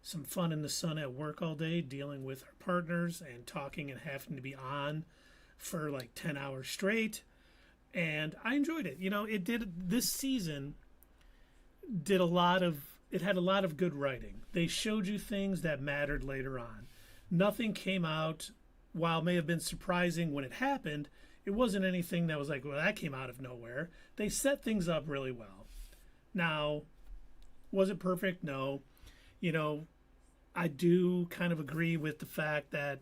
some fun in the sun at work all day, dealing with our partners and talking and having to be on for like 10 hours straight. And I enjoyed it. You know, this season did it had a lot of good writing. They showed you things that mattered later on. Nothing came out, while it may have been surprising when it happened, it wasn't anything that was like, well, that came out of nowhere. They set things up really well. Now, was it perfect? No. You know, I do kind of agree with the fact that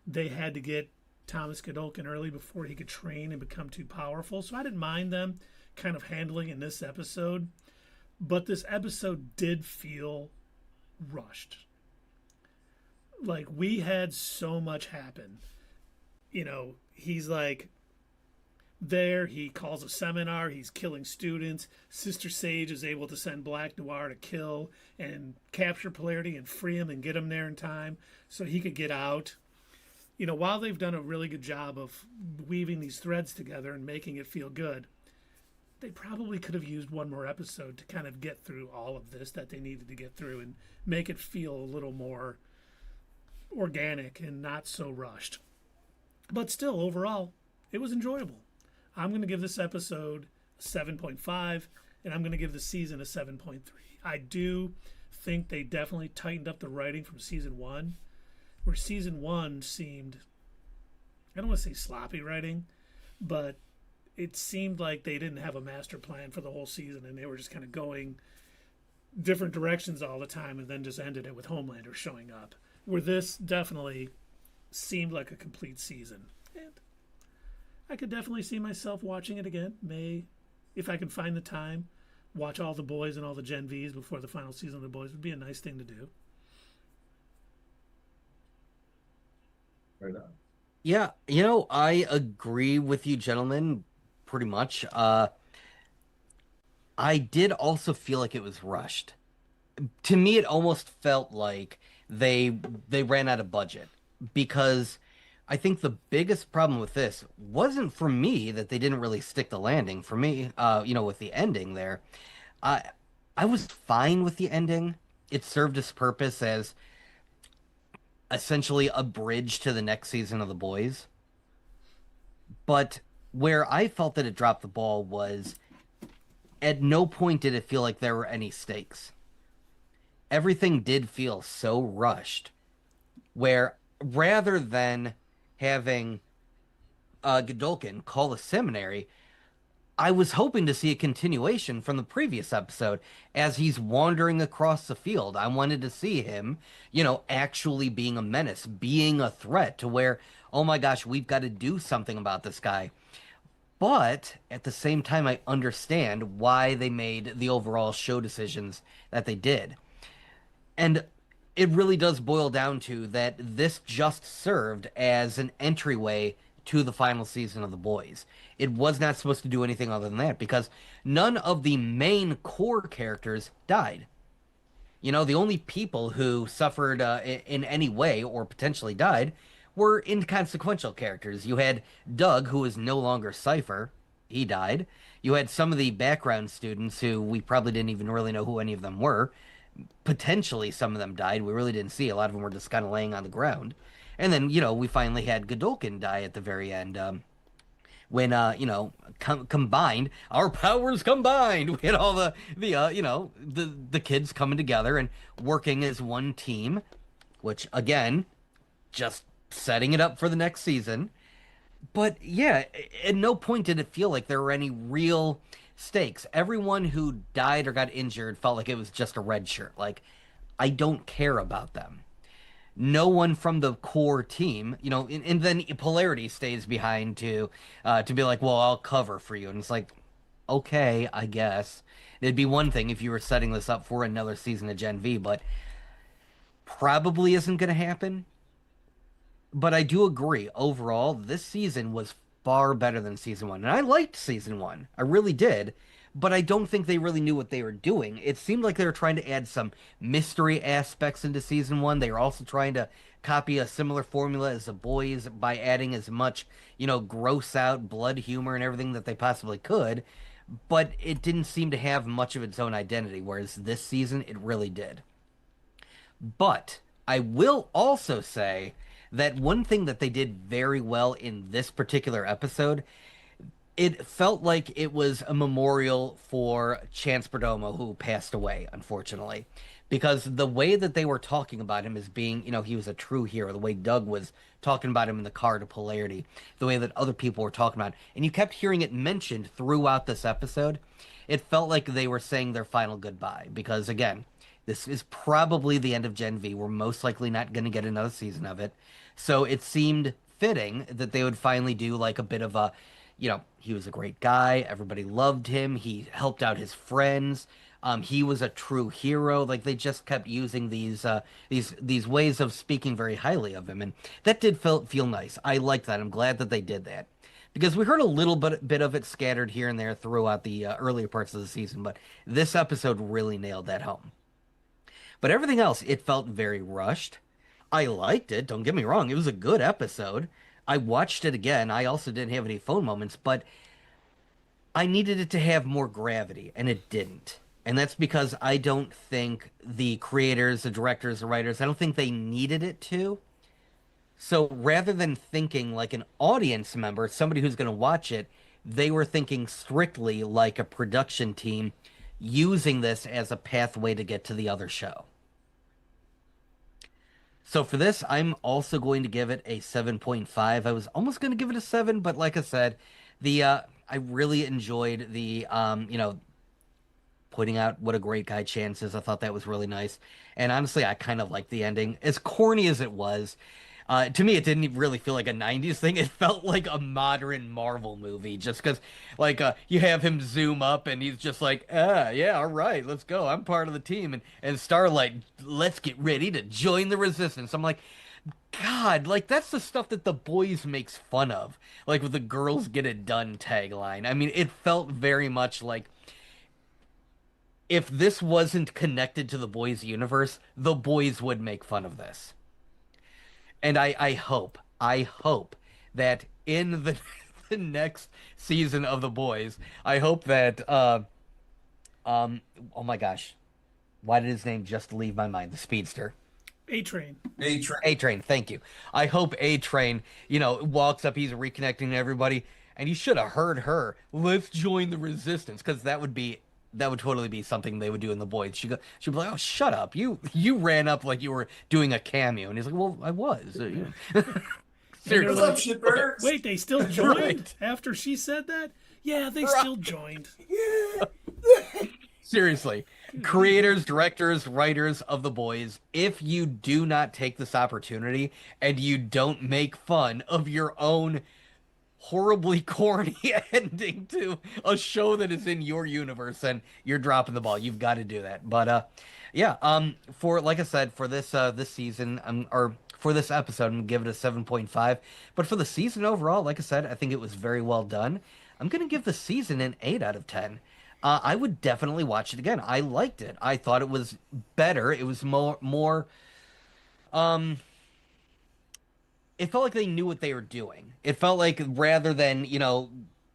they had to get Thomas Godolkin early before he could train and become too powerful. So I didn't mind them kind of handling in this episode. But this episode did feel rushed. Like, we had so much happen. You know, he's like there, he calls a seminar, he's killing students. Sister Sage is able to send Black Noir to kill and capture Polarity and free him and get him there in time so he could get out. You know, while they've done a really good job of weaving these threads together and making it feel good, they probably could have used one more episode to kind of get through all of this that they needed to get through and make it feel a little more organic and not so rushed. But still, overall, it was enjoyable. I'm going to give this episode a 7.5, and I'm going to give the season a 7.3. I do think they definitely tightened up the writing from season 1, where season 1 seemed, I don't want to say sloppy writing, but it seemed like they didn't have a master plan for the whole season, and they were just kind of going different directions all the time and then just ended it with Homelander showing up. Where this definitely seemed like a complete season. And I could definitely see myself watching it again. If I can find the time, watch all the boys and all the Gen Vs before the final season of the boys would be a nice thing to do. Right on. Yeah, you know, I agree with you, gentlemen, pretty much. I did also feel like it was rushed. To me, it almost felt like they ran out of budget, because I think the biggest problem with this wasn't for me that they didn't really stick the landing. For me, you know, with the ending there, I I was fine with the ending. It served its purpose as essentially a bridge to the next season of The Boys. But where I felt that it dropped the ball was at no point did it feel like there were any stakes. Everything did feel so rushed, where rather than having Godolkin call a seminary, I was hoping to see a continuation from the previous episode as he's wandering across the field. I wanted to see him, you know, actually being a menace, being a threat to where, oh my gosh, we've got to do something about this guy. But at the same time, I understand why they made the overall show decisions that they did. And it really does boil down to that this just served as an entryway to the final season of The Boys. It was not supposed to do anything other than that because none of the main core characters died. You know, the only people who suffered in any way or potentially died were inconsequential characters. You had Doug, who is no longer Cypher. He died. You had some of the background students who we probably didn't even really know who any of them were. Potentially some of them died. We really didn't see. A lot of them were just kind of laying on the ground. And then, you know, we finally had Godolkin die at the very end. when combined, our powers combined, we had all the kids coming together and working as one team, which again, just setting it up for the next season. But yeah, at no point did it feel like there were any real stakes. Everyone who died or got injured felt like it was just a red shirt. Like, I don't care about them. No one from the core team, and then Polarity stays behind to be like, well, I'll cover for you. And it's like, okay, I guess. It'd be one thing if you were setting this up for another season of Gen V, but probably isn't going to happen. But I do agree. Overall, this season was far better than season one. And I liked season one. I really did. But I don't think they really knew what they were doing. It seemed like they were trying to add some mystery aspects into season one. They were also trying to copy a similar formula as The Boys by adding as much, gross out blood humor and everything that they possibly could. But it didn't seem to have much of its own identity, whereas this season it really did. But I will also say that one thing that they did very well in this particular episode, it felt like it was a memorial for Chance Perdomo, who passed away, unfortunately. Because the way that they were talking about him as being, he was a true hero, the way Doug was talking about him in the car to Polarity, the way that other people were talking about it, and you kept hearing it mentioned throughout this episode, it felt like they were saying their final goodbye. Because, again, this is probably the end of Gen V. We're most likely not going to get another season of it. So it seemed fitting that they would finally do like a bit of a, he was a great guy. Everybody loved him. He helped out his friends. He was a true hero. Like they just kept using these ways of speaking very highly of him, and that did feel nice. I liked that. I'm glad that they did that because we heard a little bit of it scattered here and there throughout the earlier parts of the season, but this episode really nailed that home. But everything else, it felt very rushed. I liked it. Don't get me wrong. It was a good episode. I watched it again. I also didn't have any phone moments, but I needed it to have more gravity, and it didn't. And that's because I don't think the creators, the directors, the writers, I don't think they needed it to. So rather than thinking like an audience member, somebody who's going to watch it, they were thinking strictly like a production team using this as a pathway to get to the other show. So for this, I'm also going to give it a 7.5. I was almost going to give it a 7, but like I said, I really enjoyed the, pointing out what a great guy Chance is. I thought that was really nice. And honestly, I kind of liked the ending. As corny as it was, to me, it didn't really feel like a 90s thing. It felt like a modern Marvel movie just because, you have him zoom up and he's just like, yeah, all right, let's go. I'm part of the team. And Starlight, let's get ready to join the Resistance. I'm like, God, that's the stuff that The Boys makes fun of. Like with the girls get it done tagline. I mean, it felt very much like if this wasn't connected to The Boys universe, The Boys would make fun of this. And I hope that in the next season of The Boys, I hope that, oh my gosh, why did his name just leave my mind? The Speedster. A-Train. A-Train. A-Train, thank you. I hope A-Train, walks up, he's reconnecting everybody, and you should have heard her, let's join the Resistance, because that would totally be something they would do in The Boys. She'd be like, "Oh, shut up! You ran up like you were doing a cameo," and he's like, "Well, I was." Seriously. What's up, shitburgers? Wait, they still joined Right. after she said that? Yeah, they still joined. Seriously, creators, directors, writers of The Boys, if you do not take this opportunity and you don't make fun of your own horribly corny ending to a show that is in your universe, and you're dropping the ball. You've got to do that. But for like I said, for this season, or for this episode, I'm gonna give it a 7.5. But for the season overall, like I said, I think it was very well done. I'm gonna give the season an 8 out of 10. I would definitely watch it again. I liked it. I thought it was better. It was more it felt like they knew what they were doing. It felt like rather than,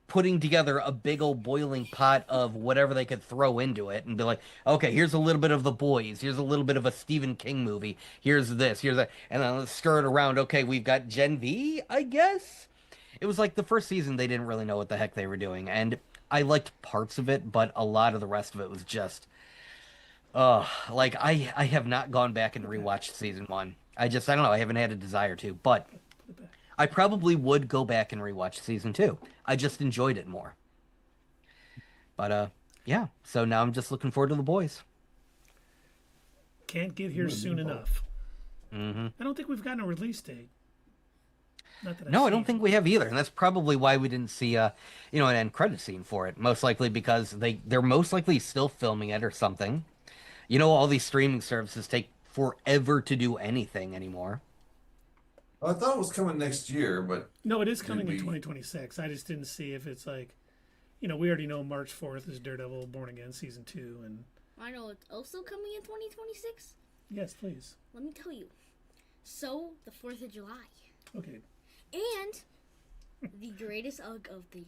putting together a big old boiling pot of whatever they could throw into it and be like, okay, here's a little bit of The Boys. Here's a little bit of a Stephen King movie. Here's this, here's that. And then let's stir it around. Okay, we've got Gen V, I guess. It was like the first season they didn't really know what the heck they were doing, and I liked parts of it, but a lot of the rest of it was just, like I have not gone back and rewatched season one. I don't know, I haven't had a desire to, but I probably would go back and rewatch season two. I just enjoyed it more. But yeah. So now I'm just looking forward to the boys. Can't get here soon enough. I don't think we've gotten a release date. Not that I've No, I don't seen. think we have either, and that's probably why we didn't see an end credit scene for it. Most likely because they're most likely still filming it or something. All these streaming services take forever to do anything anymore. I thought it was coming next year, but No, it is coming in we- 2026. I just didn't see if it's like, we already know March 4th is Daredevil Born Again season 2, and I know it's also coming in 2026. yes, please. Let me tell you. So, the 4th of July. Okay, And the greatest UG of the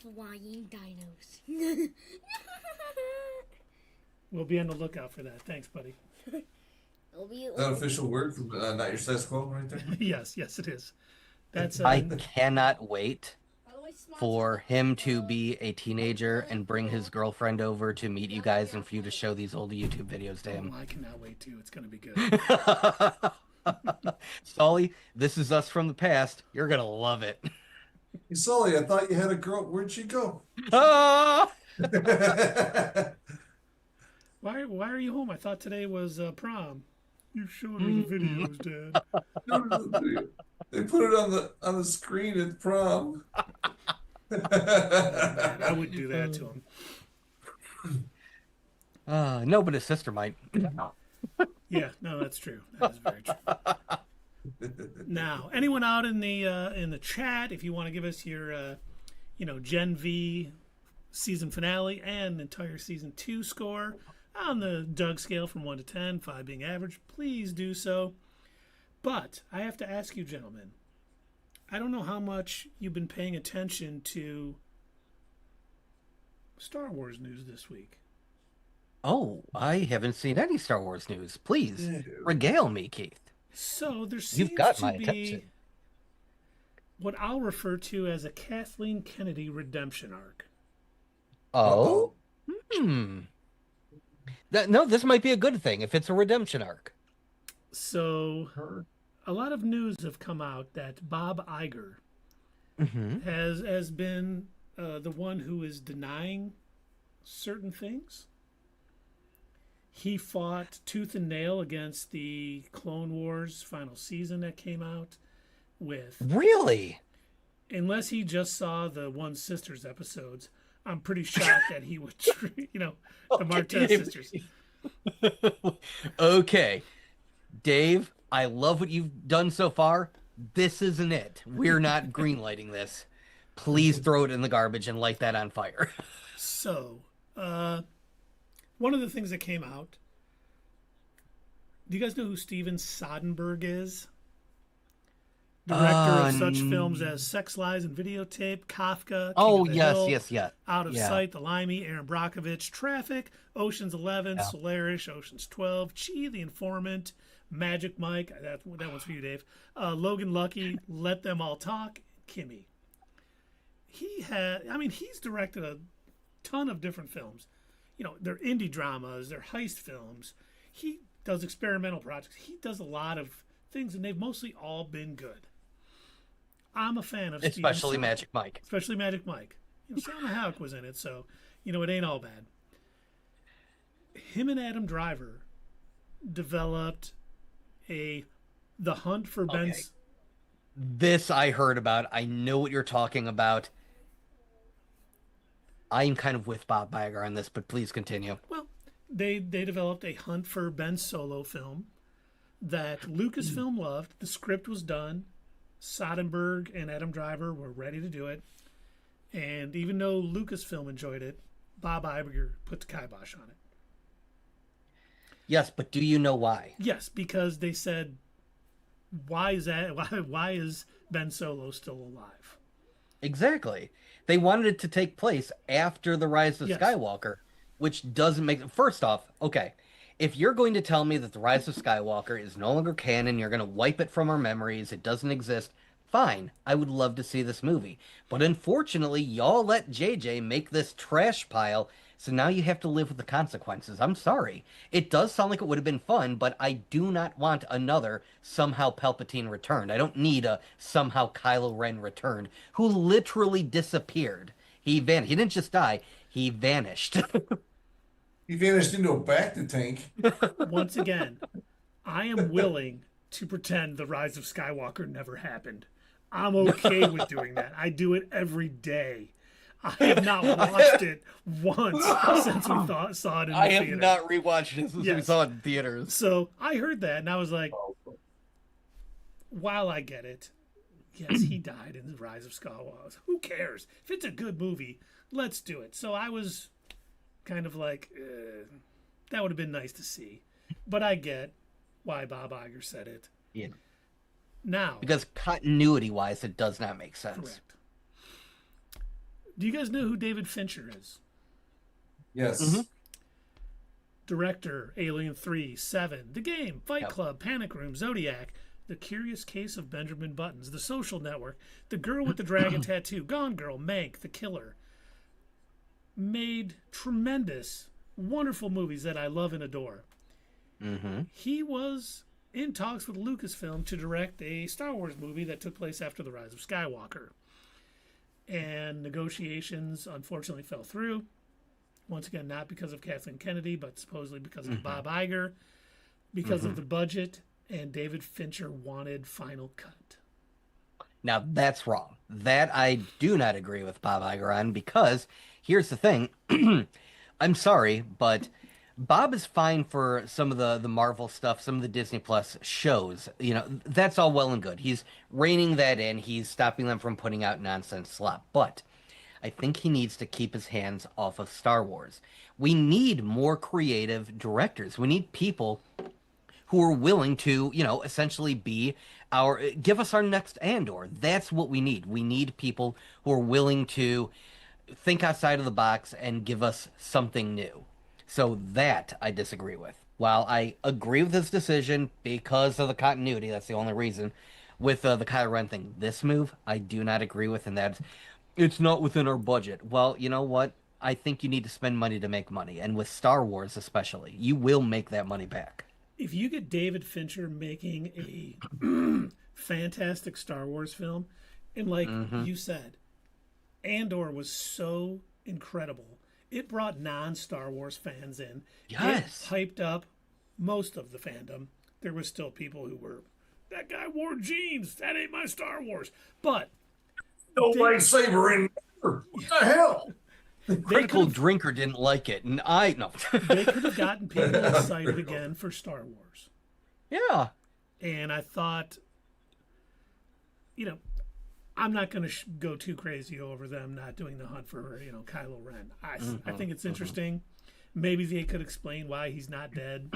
flying dinos. we'll be on the lookout for that. Thanks, buddy. It'll be is that official word from Not Your Status Quo right there? Yes, it is. That's I cannot wait By the way, Smart- for him to be a teenager and bring his girlfriend over to meet you guys and for you to show these old YouTube videos to him. I cannot wait to. It's gonna be good. Sully, this is us from the past. You're gonna love it. Hey, Sully, I thought you had a girl. Where'd she go? Ah! Why are you home? I thought today was prom. You showed me the videos, Dad. They put it on the screen at prom. Man, I would do that to him. No, but his sister might. Yeah, no, that's true. That is very true. Now, anyone out in the chat, if you want to give us your, Gen V season finale and entire season 2 score on the Doug scale from 1 to 10, 5 being average, please do so. But I have to ask you, gentlemen, I don't know how much you've been paying attention to Star Wars news this week. Oh, I haven't seen any Star Wars news. Please regale me, Keith. So there seems You've got to my be attention. what I'll refer to as a Kathleen Kennedy redemption arc. Oh? No, this might be a good thing if it's a redemption arc. So a lot of news have come out that Bob Iger has been the one who is denying certain things. He fought tooth and nail against the Clone Wars final season that came out with. Really? Unless he just saw the One Sisters episodes, I'm pretty shocked that he would, the Martez sisters. Okay. Dave, I love what you've done so far. This isn't it. We're not greenlighting this. Please throw it in the garbage and light that on fire. So, one of the things that came out. Do you guys know who Steven Soderbergh is? Director of such films as Sex, Lies, and Videotape, Kafka, King of the Hill, yes. Out of Yeah. Sight, The Limey, Aaron Brockovich, Traffic, Ocean's 11, Solaris, Ocean's 12, Chi, The Informant, Magic Mike, that one's for you, Dave, Logan Lucky, Let Them All Talk, Kimmy. He's directed a ton of different films. They're indie dramas, they're heist films. He does experimental projects. He does a lot of things, and they've mostly all been good. I'm a fan of Especially Magic Mike. Especially Magic Mike. Salma Hayek was in it, so it ain't all bad. Him and Adam Driver developed The Hunt for Ben. This I heard about. I know what you're talking about. I'm kind of with Bob Iger on this, but please continue. Well, they developed a Hunt for Ben Solo film that Lucasfilm loved. The script was done. Soderbergh and Adam Driver were ready to do it. And even though Lucasfilm enjoyed it, Bob Iger put the kibosh on it. Yes, but do you know why? Yes, because they said, why is that? Why is Ben Solo still alive? Exactly. They wanted it to take place after the Rise of Yes. Skywalker, which doesn't make... First off, okay, if you're going to tell me that the Rise of Skywalker is no longer canon, you're going to wipe it from our memories, it doesn't exist, fine. I would love to see this movie. But unfortunately, y'all let JJ make this trash pile, so now you have to live with the consequences. I'm sorry. It does sound like it would have been fun, but I do not want another somehow Palpatine returned. I don't need a somehow Kylo Ren returned, who literally disappeared. He vanished. He didn't just die, he vanished. He vanished into a bacta tank. Once again, I am willing to pretend the Rise of Skywalker never happened. I'm okay with doing that. I do it every day. I have not watched it once since we saw it in the theater. I have not rewatched it since we saw it in theaters. So I heard that and I was like, while I get it, yes, he died in the Rise of Skywalker. Who cares? If it's a good movie, let's do it. So I was kind of like, that would have been nice to see. But I get why Bob Iger said it. Yeah. Now, because continuity-wise, it does not make sense. Correct. Do you guys know who David Fincher is? Yes. Mm-hmm. Director, Alien 3, 7, The Game, Fight Club, Panic Room, Zodiac, The Curious Case of Benjamin Buttons, The Social Network, The Girl with the Dragon Tattoo, Gone Girl, Mank, The Killer. Made tremendous, wonderful movies that I love and adore. Mm-hmm. He was in talks with Lucasfilm to direct a Star Wars movie that took place after The Rise of Skywalker. And negotiations unfortunately fell through. Once again, not because of Kathleen Kennedy, but supposedly because of Bob Iger, because of the budget, and David Fincher wanted final cut. Now, that's wrong. That I do not agree with Bob Iger on, because here's the thing. I'm sorry, but Bob is fine for some of the Marvel stuff, some of the Disney Plus shows. You know, that's all well and good. He's reining that in. He's stopping them from putting out nonsense slop. But I think he needs to keep his hands off of Star Wars. We need more creative directors. We need people who are willing to, you know, essentially give us our next Andor. That's what we need. We need people who are willing to think outside of the box and give us something new. So that I disagree with. While I agree with his decision because of the continuity, that's the only reason, with the Kylo Ren thing, this move I do not agree with, and that's, it's not within our budget. Well, you know what? I think you need to spend money to make money, and with Star Wars especially, you will make that money back. If you get David Fincher making a fantastic Star Wars film, and like you said, Andor was so incredible. It brought non-Star Wars fans in. Yes. It hyped up most of the fandom. There was still people who were, that guy wore jeans. That ain't my Star Wars. But no lightsaber in there. What the hell? Critical Drinker didn't like it, and no. They could have gotten people excited again for Star Wars. Yeah. And I thought, you know, I'm not going to go too crazy over them not doing the hunt for, you know, Kylo Ren. I think it's interesting. Maybe they could explain why he's not dead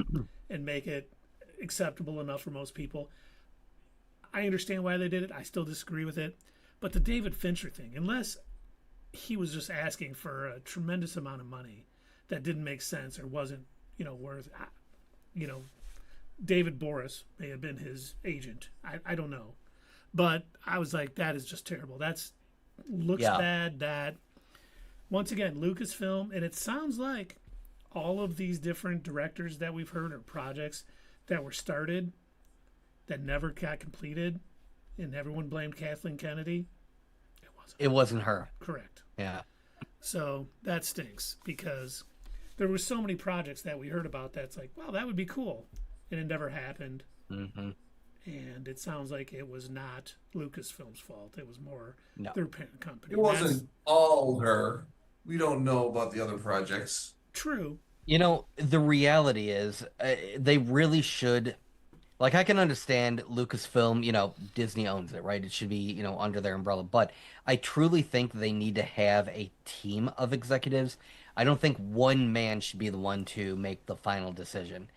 and make it acceptable enough for most people. I understand why they did it. I still disagree with it. But the David Fincher thing, unless he was just asking for a tremendous amount of money that didn't make sense or wasn't, you know, worth, you know, David Boris may have been his agent. I don't know. But I was like, that is just terrible. Looks bad. That, once again, Lucasfilm, and it sounds like all of these different directors that we've heard or projects that were started that never got completed, and everyone blamed Kathleen Kennedy. It wasn't her. Correct. Yeah. So that stinks, because there were so many projects that we heard about that's like, well, that would be cool. And it never happened. Mm-hmm. And it sounds like it was not Lucasfilm's fault. It was more their parent company. It wasn't all her. We don't know about the other projects. True. You know, the reality is they really should. Like, I can understand Lucasfilm, you know, Disney owns it, right? It should be, you know, under their umbrella. But I truly think they need to have a team of executives. I don't think one man should be the one to make the final decision.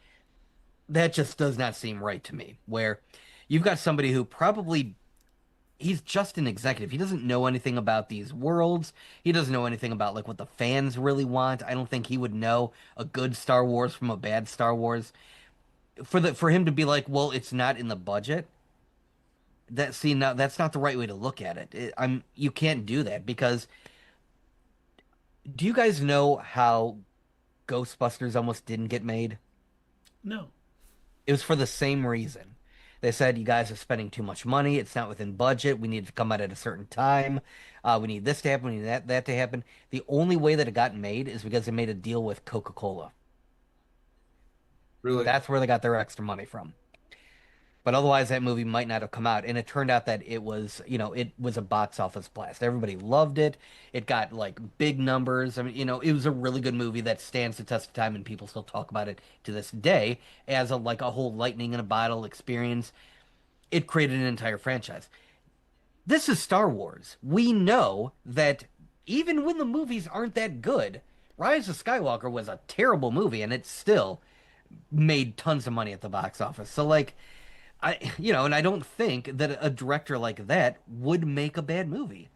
That just does not seem right to me. Where you've got somebody who probably, he's just an executive. He doesn't know anything about these worlds. He doesn't know anything about, like, what the fans really want. I don't think he would know a good Star Wars from a bad Star Wars. For him to be like, well, it's not in the budget. Now that's not the right way to look at it. You can't do that because do you guys know how Ghostbusters almost didn't get made? No. It was for the same reason. They said, you guys are spending too much money. It's not within budget. We need it to come out at a certain time. We need this to happen. We need that to happen. The only way that it got made is because they made a deal with Coca-Cola. Really? That's where they got their extra money from. But otherwise, that movie might not have come out. And it turned out that it was a box office blast. Everybody loved it. It got like big numbers. I mean, it was a really good movie that stands the test of time, and people still talk about it to this day as a whole lightning in a bottle experience. It created an entire franchise. This is Star Wars. We know that even when the movies aren't that good, Rise of Skywalker was a terrible movie, and it still made tons of money at the box office. So like. And I don't think that a director like that would make a bad movie.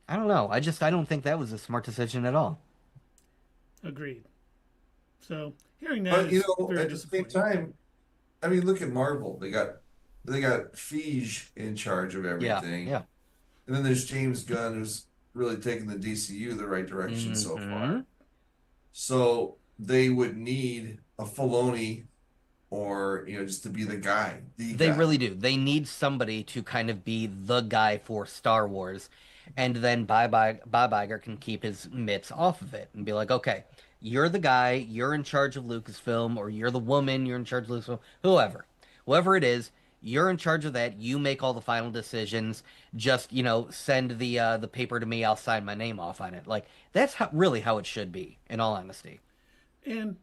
I don't know. I don't think that was a smart decision at all. Agreed. So hearing that But is very at the same disappointing. time, I mean, look at Marvel. They got Feige in charge of Yeah, everything. yeah. And then there's James Gunn, who's really taken the DCU the right direction so far. So they would need a Filoni or just to be the guy. They really do. They need somebody to kind of be the guy for Star Wars, and then Bob Iger can keep his mitts off of it and be like, okay, you're the guy, you're in charge of Lucasfilm, or you're the woman, you're in charge of Lucasfilm, whoever it is, you're in charge of that. You make all the final decisions. Just send the paper to me. I'll sign my name off on it. Like that's really how it should be, in all honesty. And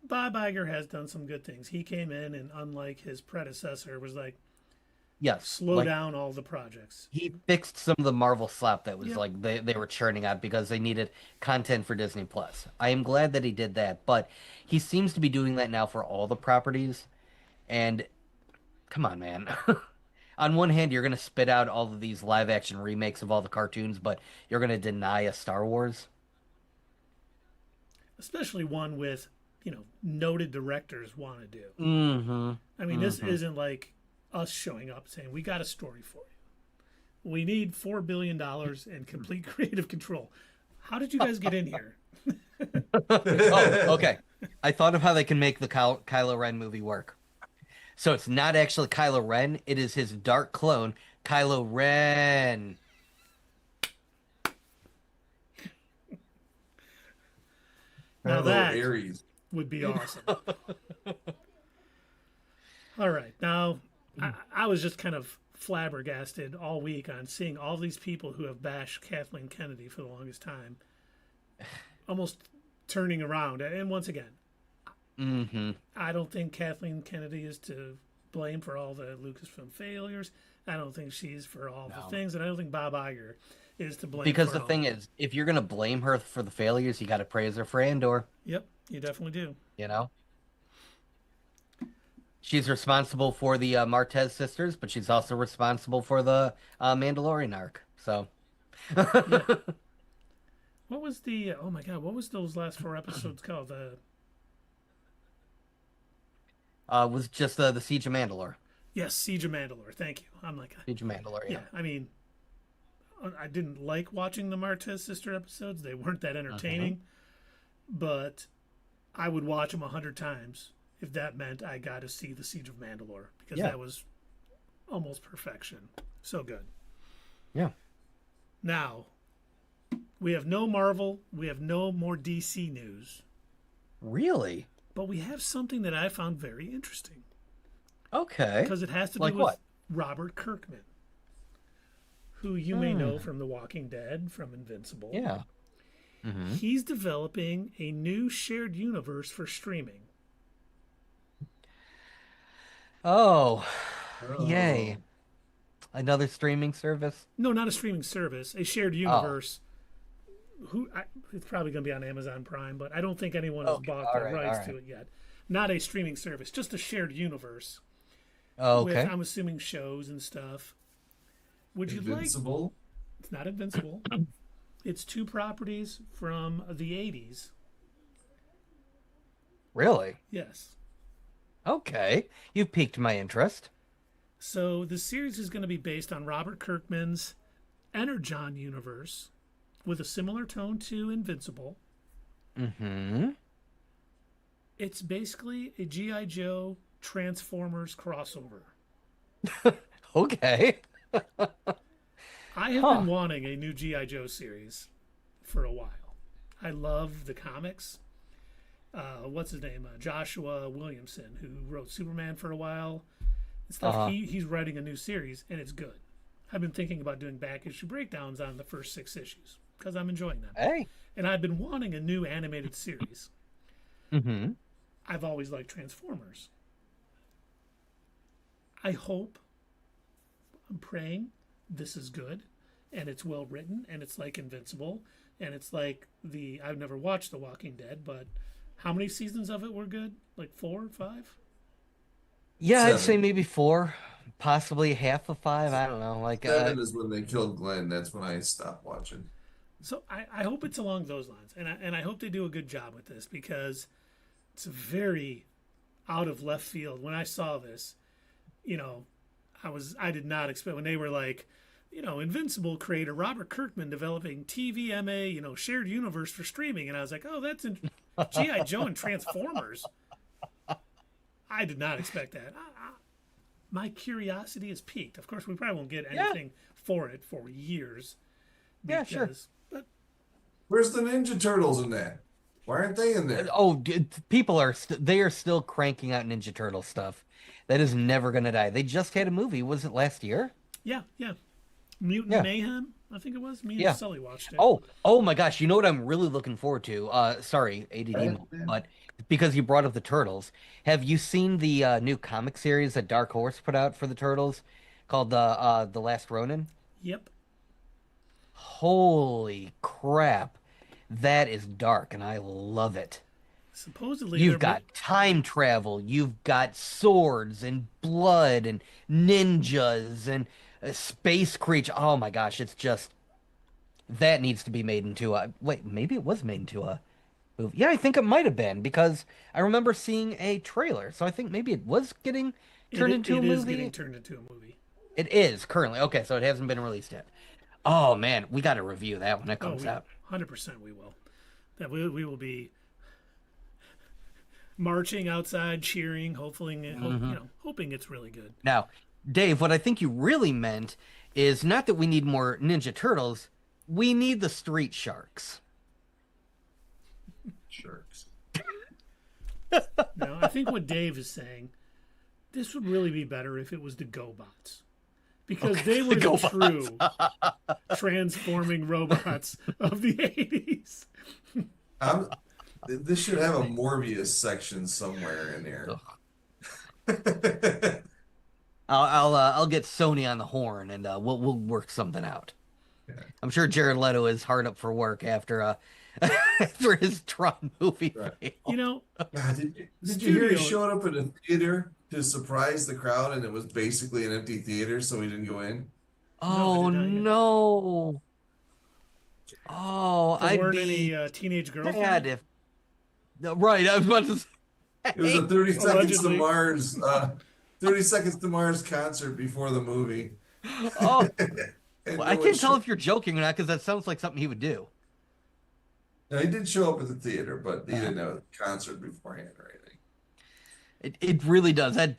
Bob Iger has done some good things. He came in and, unlike his predecessor, was like, Yes, slow like, down all the projects. he fixed some of the Marvel slop that was Yep. like they were churning out because they needed content for Disney Plus. I am glad that he did that, but he seems to be doing that now for all the properties. And come on, man. On one hand, you're going to spit out all of these live action remakes of all the cartoons, but you're going to deny a Star Wars? Especially one with, noted directors want to do. Mm-hmm. I mean, this isn't like us showing up saying, we got a story for you. We need $4 billion and complete creative control. How did you guys get in here? Oh, okay. I thought of how they can make the Kylo Ren movie work. So it's not actually Kylo Ren, it is his dark clone, Kylo Ren. Now Hello, that Aries. would be awesome. All right. Now, I was just kind of flabbergasted all week on seeing all these people who have bashed Kathleen Kennedy for the longest time almost turning around. And once again, I don't think Kathleen Kennedy is to blame for all the Lucasfilm failures. I don't think she's for all the things. And I don't think Bob Iger is to blame. Because for the thing is, if you're going to blame her for the failures, you got to praise her for Andor. Yep, you definitely do. She's responsible for the Martez sisters, but she's also responsible for the Mandalorian arc. So, What was the, oh my God, what was those last 4 episodes called? was just the Siege of Mandalore. Yes, Siege of Mandalore. Thank you. I'm like, Siege of Mandalore, yeah. I mean, I didn't like watching the Martez sister episodes. They weren't that entertaining, but I would watch them 100 times if that meant I got to see the Siege of Mandalore, because that was almost perfection. So good. Yeah. Now, we have no Marvel. We have no more DC news. Really? But we have something that I found very interesting. Okay. Because it has to do Like with what? Robert Kirkman, who you may know from The Walking Dead, from Invincible. Yeah. He's developing a new shared universe for streaming. Oh, yay. Another streaming service? No, not a streaming service, a shared universe. It's probably going to be on Amazon Prime, but I don't think anyone has bought the rights to it yet. Not a streaming service, just a shared universe. Oh, With, okay. I'm assuming, shows and stuff. Would you like? Invincible? It's not Invincible. It's 2 properties from the 80s. Really? Yes. Okay. You've piqued my interest. So the series is going to be based on Robert Kirkman's Energon universe with a similar tone to Invincible. Mm-hmm. It's basically a G.I. Joe Transformers crossover. Okay. I have been wanting a new G.I. Joe series for a while. I love the comics. What's his name? Joshua Williamson, who wrote Superman for a while and stuff. He's writing a new series, and it's good. I've been thinking about doing back issue breakdowns on the first 6 issues because I'm enjoying them. Hey. And I've been wanting a new animated series. Mm-hmm. I've always liked Transformers. I hope, I'm praying this is good and it's well written and it's like Invincible and it's like I've never watched The Walking Dead, but how many seasons of it were good? Like 4 or 5? Yeah, 7. I'd say maybe 4, possibly half of 5. I don't know. Like 7 is when they killed Glenn. That's when I stopped watching. So I hope it's along those lines, and I hope they do a good job with this because it's very out of left field. When I saw this, I did not expect when they were like, Invincible creator Robert Kirkman developing TVMA, shared universe for streaming, and I was like, oh, that's in G.I. Joe and Transformers. I did not expect that. My curiosity is piqued. Of course, we probably won't get anything for it for years. Yeah, sure. But Where's the Ninja Turtles in that? Why aren't they in there? Oh, people are they are still cranking out Ninja Turtle stuff. That is never going to die. They just had a movie. Was it last year? Yeah. Mutant Mayhem, I think it was. Me and Sully watched it. Oh my gosh! You know what I'm really looking forward to? Sorry, ADD, but because you brought up the Turtles, have you seen the new comic series that Dark Horse put out for the Turtles, called the Last Ronin? Yep. Holy crap, that is dark, and I love it. Supposedly, You've got time travel, you've got swords and blood and ninjas and space creature. Oh my gosh, it's just that needs to be made into a wait. Maybe it was made into a movie. Yeah, I think it might have been because I remember seeing a trailer. So I think maybe it was getting turned into a movie. It is getting turned into a movie. It is currently okay. So it hasn't been released yet. Oh man, we got to review that when it comes out. 100% we will. That we will be marching outside, cheering, hopefully, hoping it's really good. Now, Dave, what I think you really meant is not that we need more Ninja Turtles. We need the Street Sharks. Sharks. No, I think what Dave is saying, this would really be better if it was the GoBots. Because they were the true transforming robots of the 80s. This should have a Morbius section somewhere in here. I'll get Sony on the horn and we'll work something out. Yeah. I'm sure Jared Leto is hard up for work after after his Tron movie. Right. Did you hear he showed up at a theater to surprise the crowd and it was basically an empty theater, so he didn't go in? Oh no! Oh, I'd be any teenage girlfriend. If right, I was about to say. It was a 30 Seconds to Mars 30 Seconds to Mars concert before the movie. Oh, well, I can't tell if you're joking or not because that sounds like something he would do. No, he did show up at the theater, but he didn't have a concert beforehand or anything. It really does. That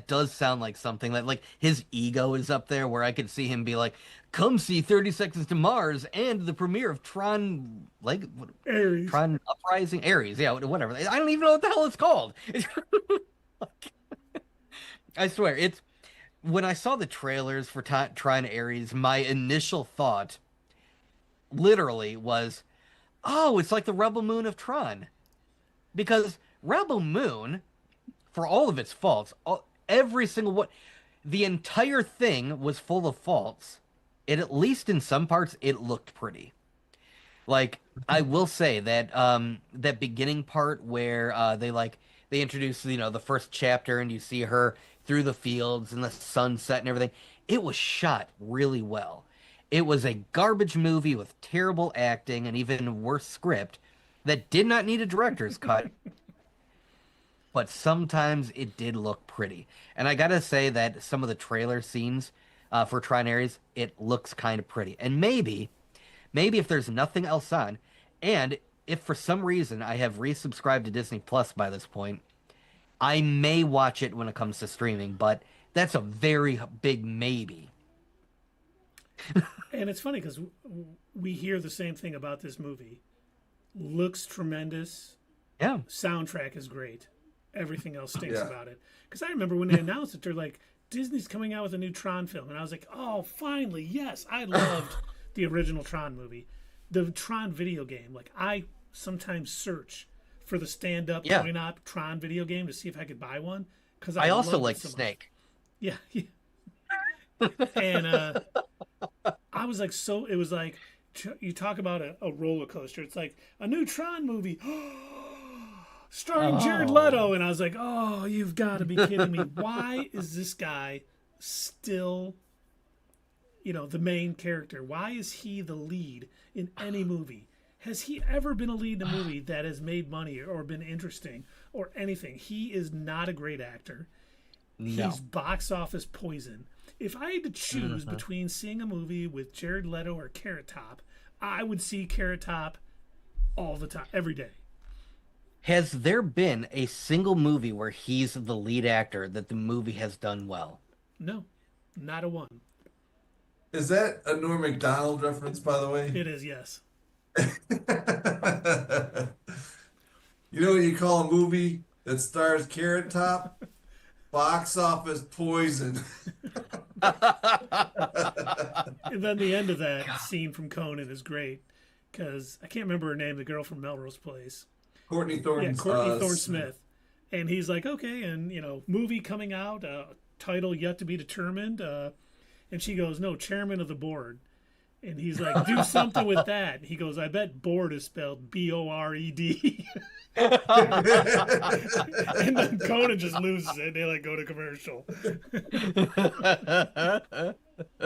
does sound like something that like his ego is up there where I could see him be like, come see 30 Seconds to Mars and the premiere of Tron Ares. Tron Uprising Ares. Yeah, whatever. I don't even know what the hell it's called. I swear, it's when I saw the trailers for Tron Ares, my initial thought literally was, oh, it's like the Rebel Moon of Tron. Because Rebel Moon, for all of its faults, every single one, the entire thing was full of faults. At least in some parts, it looked pretty. Like, I will say that that beginning part where they introduce, the first chapter and you see her through the fields and the sunset and everything, it was shot really well. It was a garbage movie with terrible acting and even worse script that did not need a director's cut. but sometimes it did look pretty. And I gotta say that some of the trailer scenes for Tron Ares, it looks kind of pretty. And maybe if there's nothing else on, and if for some reason I have resubscribed to Disney Plus by this point, I may watch it when it comes to streaming, but that's a very big maybe. And it's funny because we hear the same thing about this movie. Looks tremendous. Yeah. Soundtrack is great. Everything else stinks Yeah. about it. Because I remember when they announced it, they're like, Disney's coming out with a new Tron film. And I was like, oh, finally, yes. I loved the original Tron movie. The Tron video game. Like, I sometimes search for the stand-up, coin-op Tron video game to see if I could buy one. Because I also loved it like so much. Snake. Yeah. And I was like, so it was like, you talk about a roller coaster. It's like a new Tron movie starring Jared Leto. And I was like, oh, you've got to be kidding me. Why is this guy still, the main character? Why is he the lead in any movie? Has he ever been a lead in a movie that has made money or been interesting or anything? He is not a great actor. No. He's box office poison. If I had to choose between seeing a movie with Jared Leto or Carrot Top, I would see Carrot Top all the time, every day. Has there been a single movie where he's the lead actor that the movie has done well? No, not a one. Is that a Norm Macdonald reference, by the way? It is, yes. You know what you call a movie that stars Carrot Top? Box office poison. And then the end of that scene from Conan is great because I can't remember her name, the girl from Melrose Place. Courtney Thorne. Yeah, Courtney Thorne Smith. And he's like, okay, and movie coming out, title yet to be determined. And she goes, no, chairman of the board. And he's like, do something with that. He goes, I bet board is spelled B-O-R-E-D. And then Conan just loses it. They go to commercial.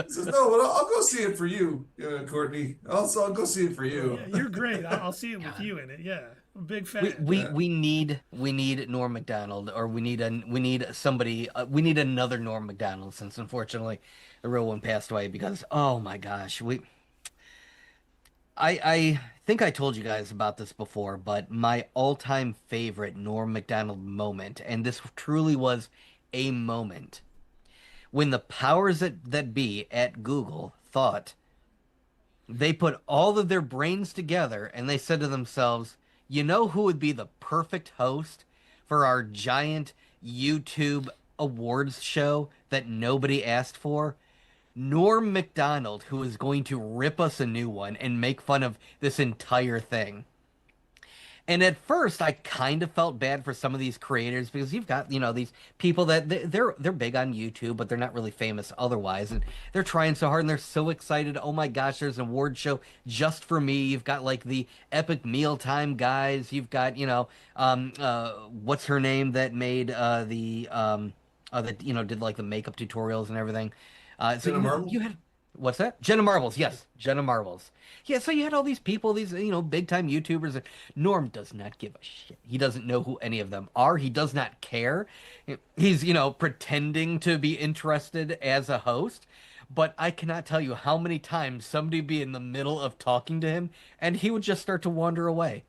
Says, no, well, I'll go see it for you, Courtney. Also, I'll go see it for you. Yeah, you're great. I'll see it with you in it. Yeah, I'm a big fan. We need Norm Macdonald, or we need somebody. We need another Norm Macdonald, since unfortunately the real one passed away. Because oh my gosh, I think I told you guys about this before, but my all-time favorite Norm Macdonald moment, and this truly was a moment, when the powers that be at Google thought they put all of their brains together and they said to themselves, you know who would be the perfect host for our giant YouTube awards show that nobody asked for? Norm Macdonald, who is going to rip us a new one and make fun of this entire thing. And at first, I kind of felt bad for some of these creators because you've got, these people that they're big on YouTube, but they're not really famous otherwise. And they're trying so hard and they're so excited. Oh my gosh, there's an award show just for me. You've got the Epic Mealtime guys. You've got, what's her name that made that did the makeup tutorials and everything. Jenna Marbles? You had, what's that? Jenna Marbles, yes, Jenna Marbles. Yeah, so you had all these people, these big time YouTubers. And Norm does not give a shit. He doesn't know who any of them are. He does not care. He's pretending to be interested as a host. But I cannot tell you how many times somebody would be in the middle of talking to him, and he would just start to wander away.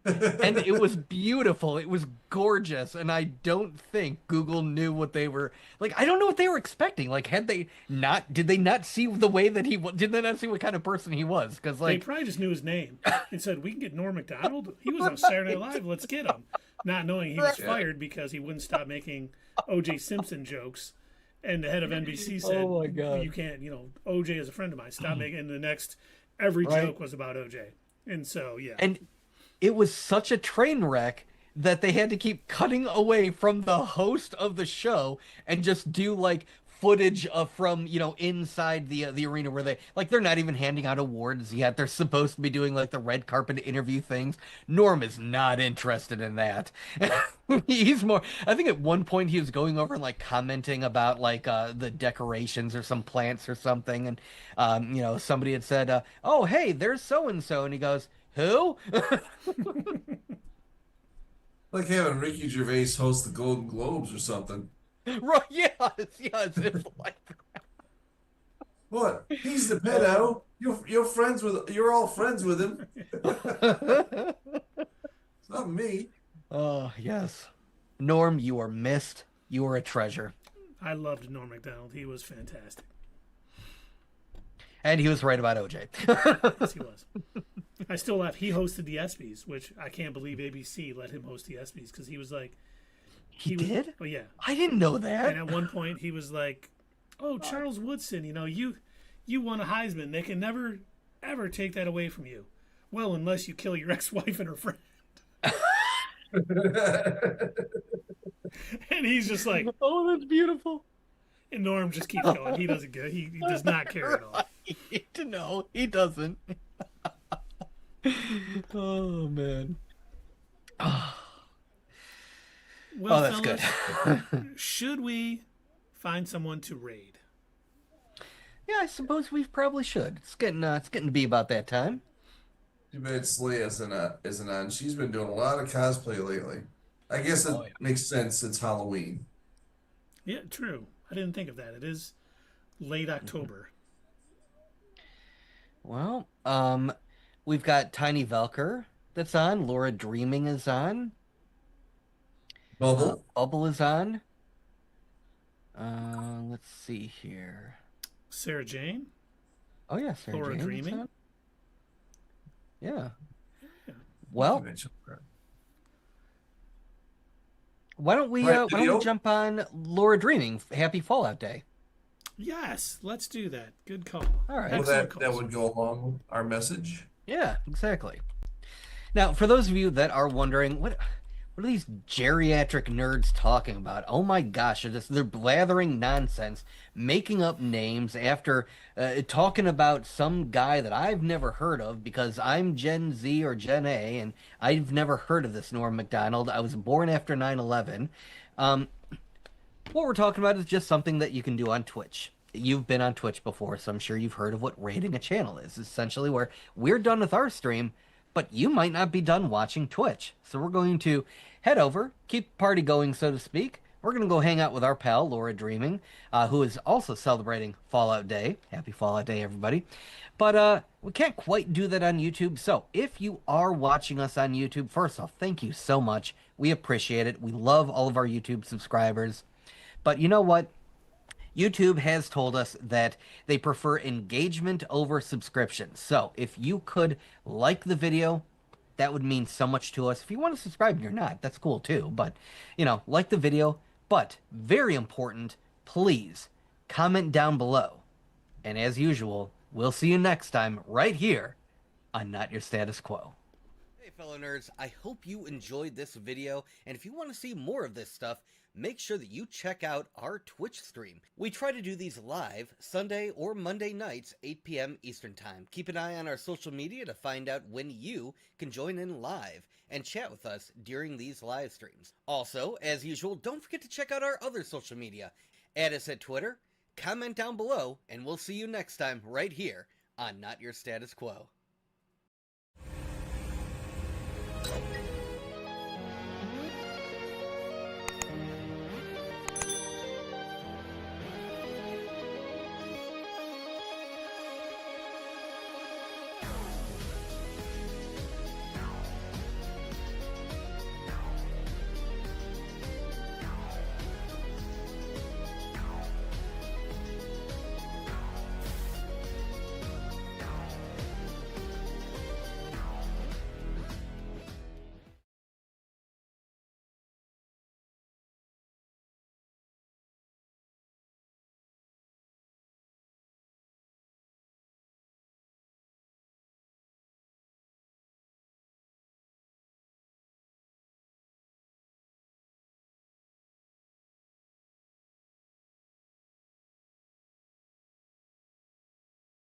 And it was beautiful. It was gorgeous. And I don't think Google knew what they were I don't know what they were expecting. Did they not see the way that did they not see what kind of person he was? Because they probably just knew his name and said, we can get Norm Macdonald. He was on Saturday Night Live. Let's get him. Not knowing he was fired because he wouldn't stop making O.J. Simpson jokes. And the head of NBC said, oh my God, you can't, O.J. is a friend of mine. Stop making, and the next, every joke was about O.J. And so, yeah. And it was such a train wreck that they had to keep cutting away from the host of the show and just do footage from inside the arena where they're not even handing out awards yet. They're supposed to be doing the red carpet interview things. Norm is not interested in that. He's more, I think at one point he was going over and commenting about the decorations or some plants or something, and somebody had said, oh hey, there's so and so, and he goes, who? Like having Ricky Gervais host the Golden Globes or something. Right? Yes, yes. It's like What? He's the pedo. You're all friends with him. It's not me. Oh, yes. Norm, you are missed. You are a treasure. I loved Norm Macdonald. He was fantastic. And he was right about OJ. Yes, he was. I still laugh. He hosted the ESPYs, which I can't believe ABC let him host the ESPYs because he was like, He was, did? Oh yeah. I didn't know that. And at one point he was like, "Oh, Charles Woodson, you won a Heisman. They can never ever take that away from you. Well, unless you kill your ex-wife and her friend." And he's just like, Oh, that's beautiful. and Norm just keeps going. He doesn't get. He does not care at all. No, he doesn't. Oh man. Well, Oh, that's fellas, good. should we find someone to raid? Yeah, I suppose we probably should. It's getting to be about that time. Too bad Slay isn't on. She's been doing a lot of cosplay lately. I guess it makes sense. It's Halloween. Yeah, true. I didn't think of that. It is late October. Well, we've got Tiny Velker that's on. Laura Dreaming is on. Bubble. Bubble is on. Let's see here. Sarah Jane. Oh yeah, Sarah Laura Jane is Dreaming? on. Yeah. Yeah. Well, why don't we jump on Laura Dreaming? Happy Fallout Day. Yes, let's do that. Good call. All right. Well, Excellent that call. would go along with our message. Yeah, exactly. Now, for those of you that are wondering, what are these geriatric nerds talking about? Oh my gosh, they're blathering nonsense, making up names after talking about some guy that I've never heard of because I'm Gen Z or Gen A, and I've never heard of this Norm Macdonald. I was born after 9/11. What we're talking about is just something that you can do on Twitch. You've been on Twitch before, so I'm sure you've heard of what raiding a channel is. It's essentially where we're done with our stream, but you might not be done watching Twitch. So we're going to head over, keep the party going, so to speak. We're going to go hang out with our pal, Laura Dreaming, who is also celebrating Fallout Day. Happy Fallout Day, everybody. But we can't quite do that on YouTube. So if you are watching us on YouTube, first off, thank you so much. We appreciate it. We love all of our YouTube subscribers. But you know what? YouTube has told us that they prefer engagement over subscription. So if you could like the video, that would mean so much to us. If you want to subscribe and you're not, that's cool too. But, like the video. But very important, please comment down below. And as usual, we'll see you next time right here on Not Your Status Quo. Hey fellow nerds, I hope you enjoyed this video, and if you want to see more of this stuff, make sure that you check out our Twitch stream. We try to do these live Sunday or Monday nights, 8 p.m. Eastern Time. Keep an eye on our social media to find out when you can join in live and chat with us during these live streams. Also, as usual, don't forget to check out our other social media. Add us at Twitter, comment down below, and we'll see you next time right here on Not Your Status Quo.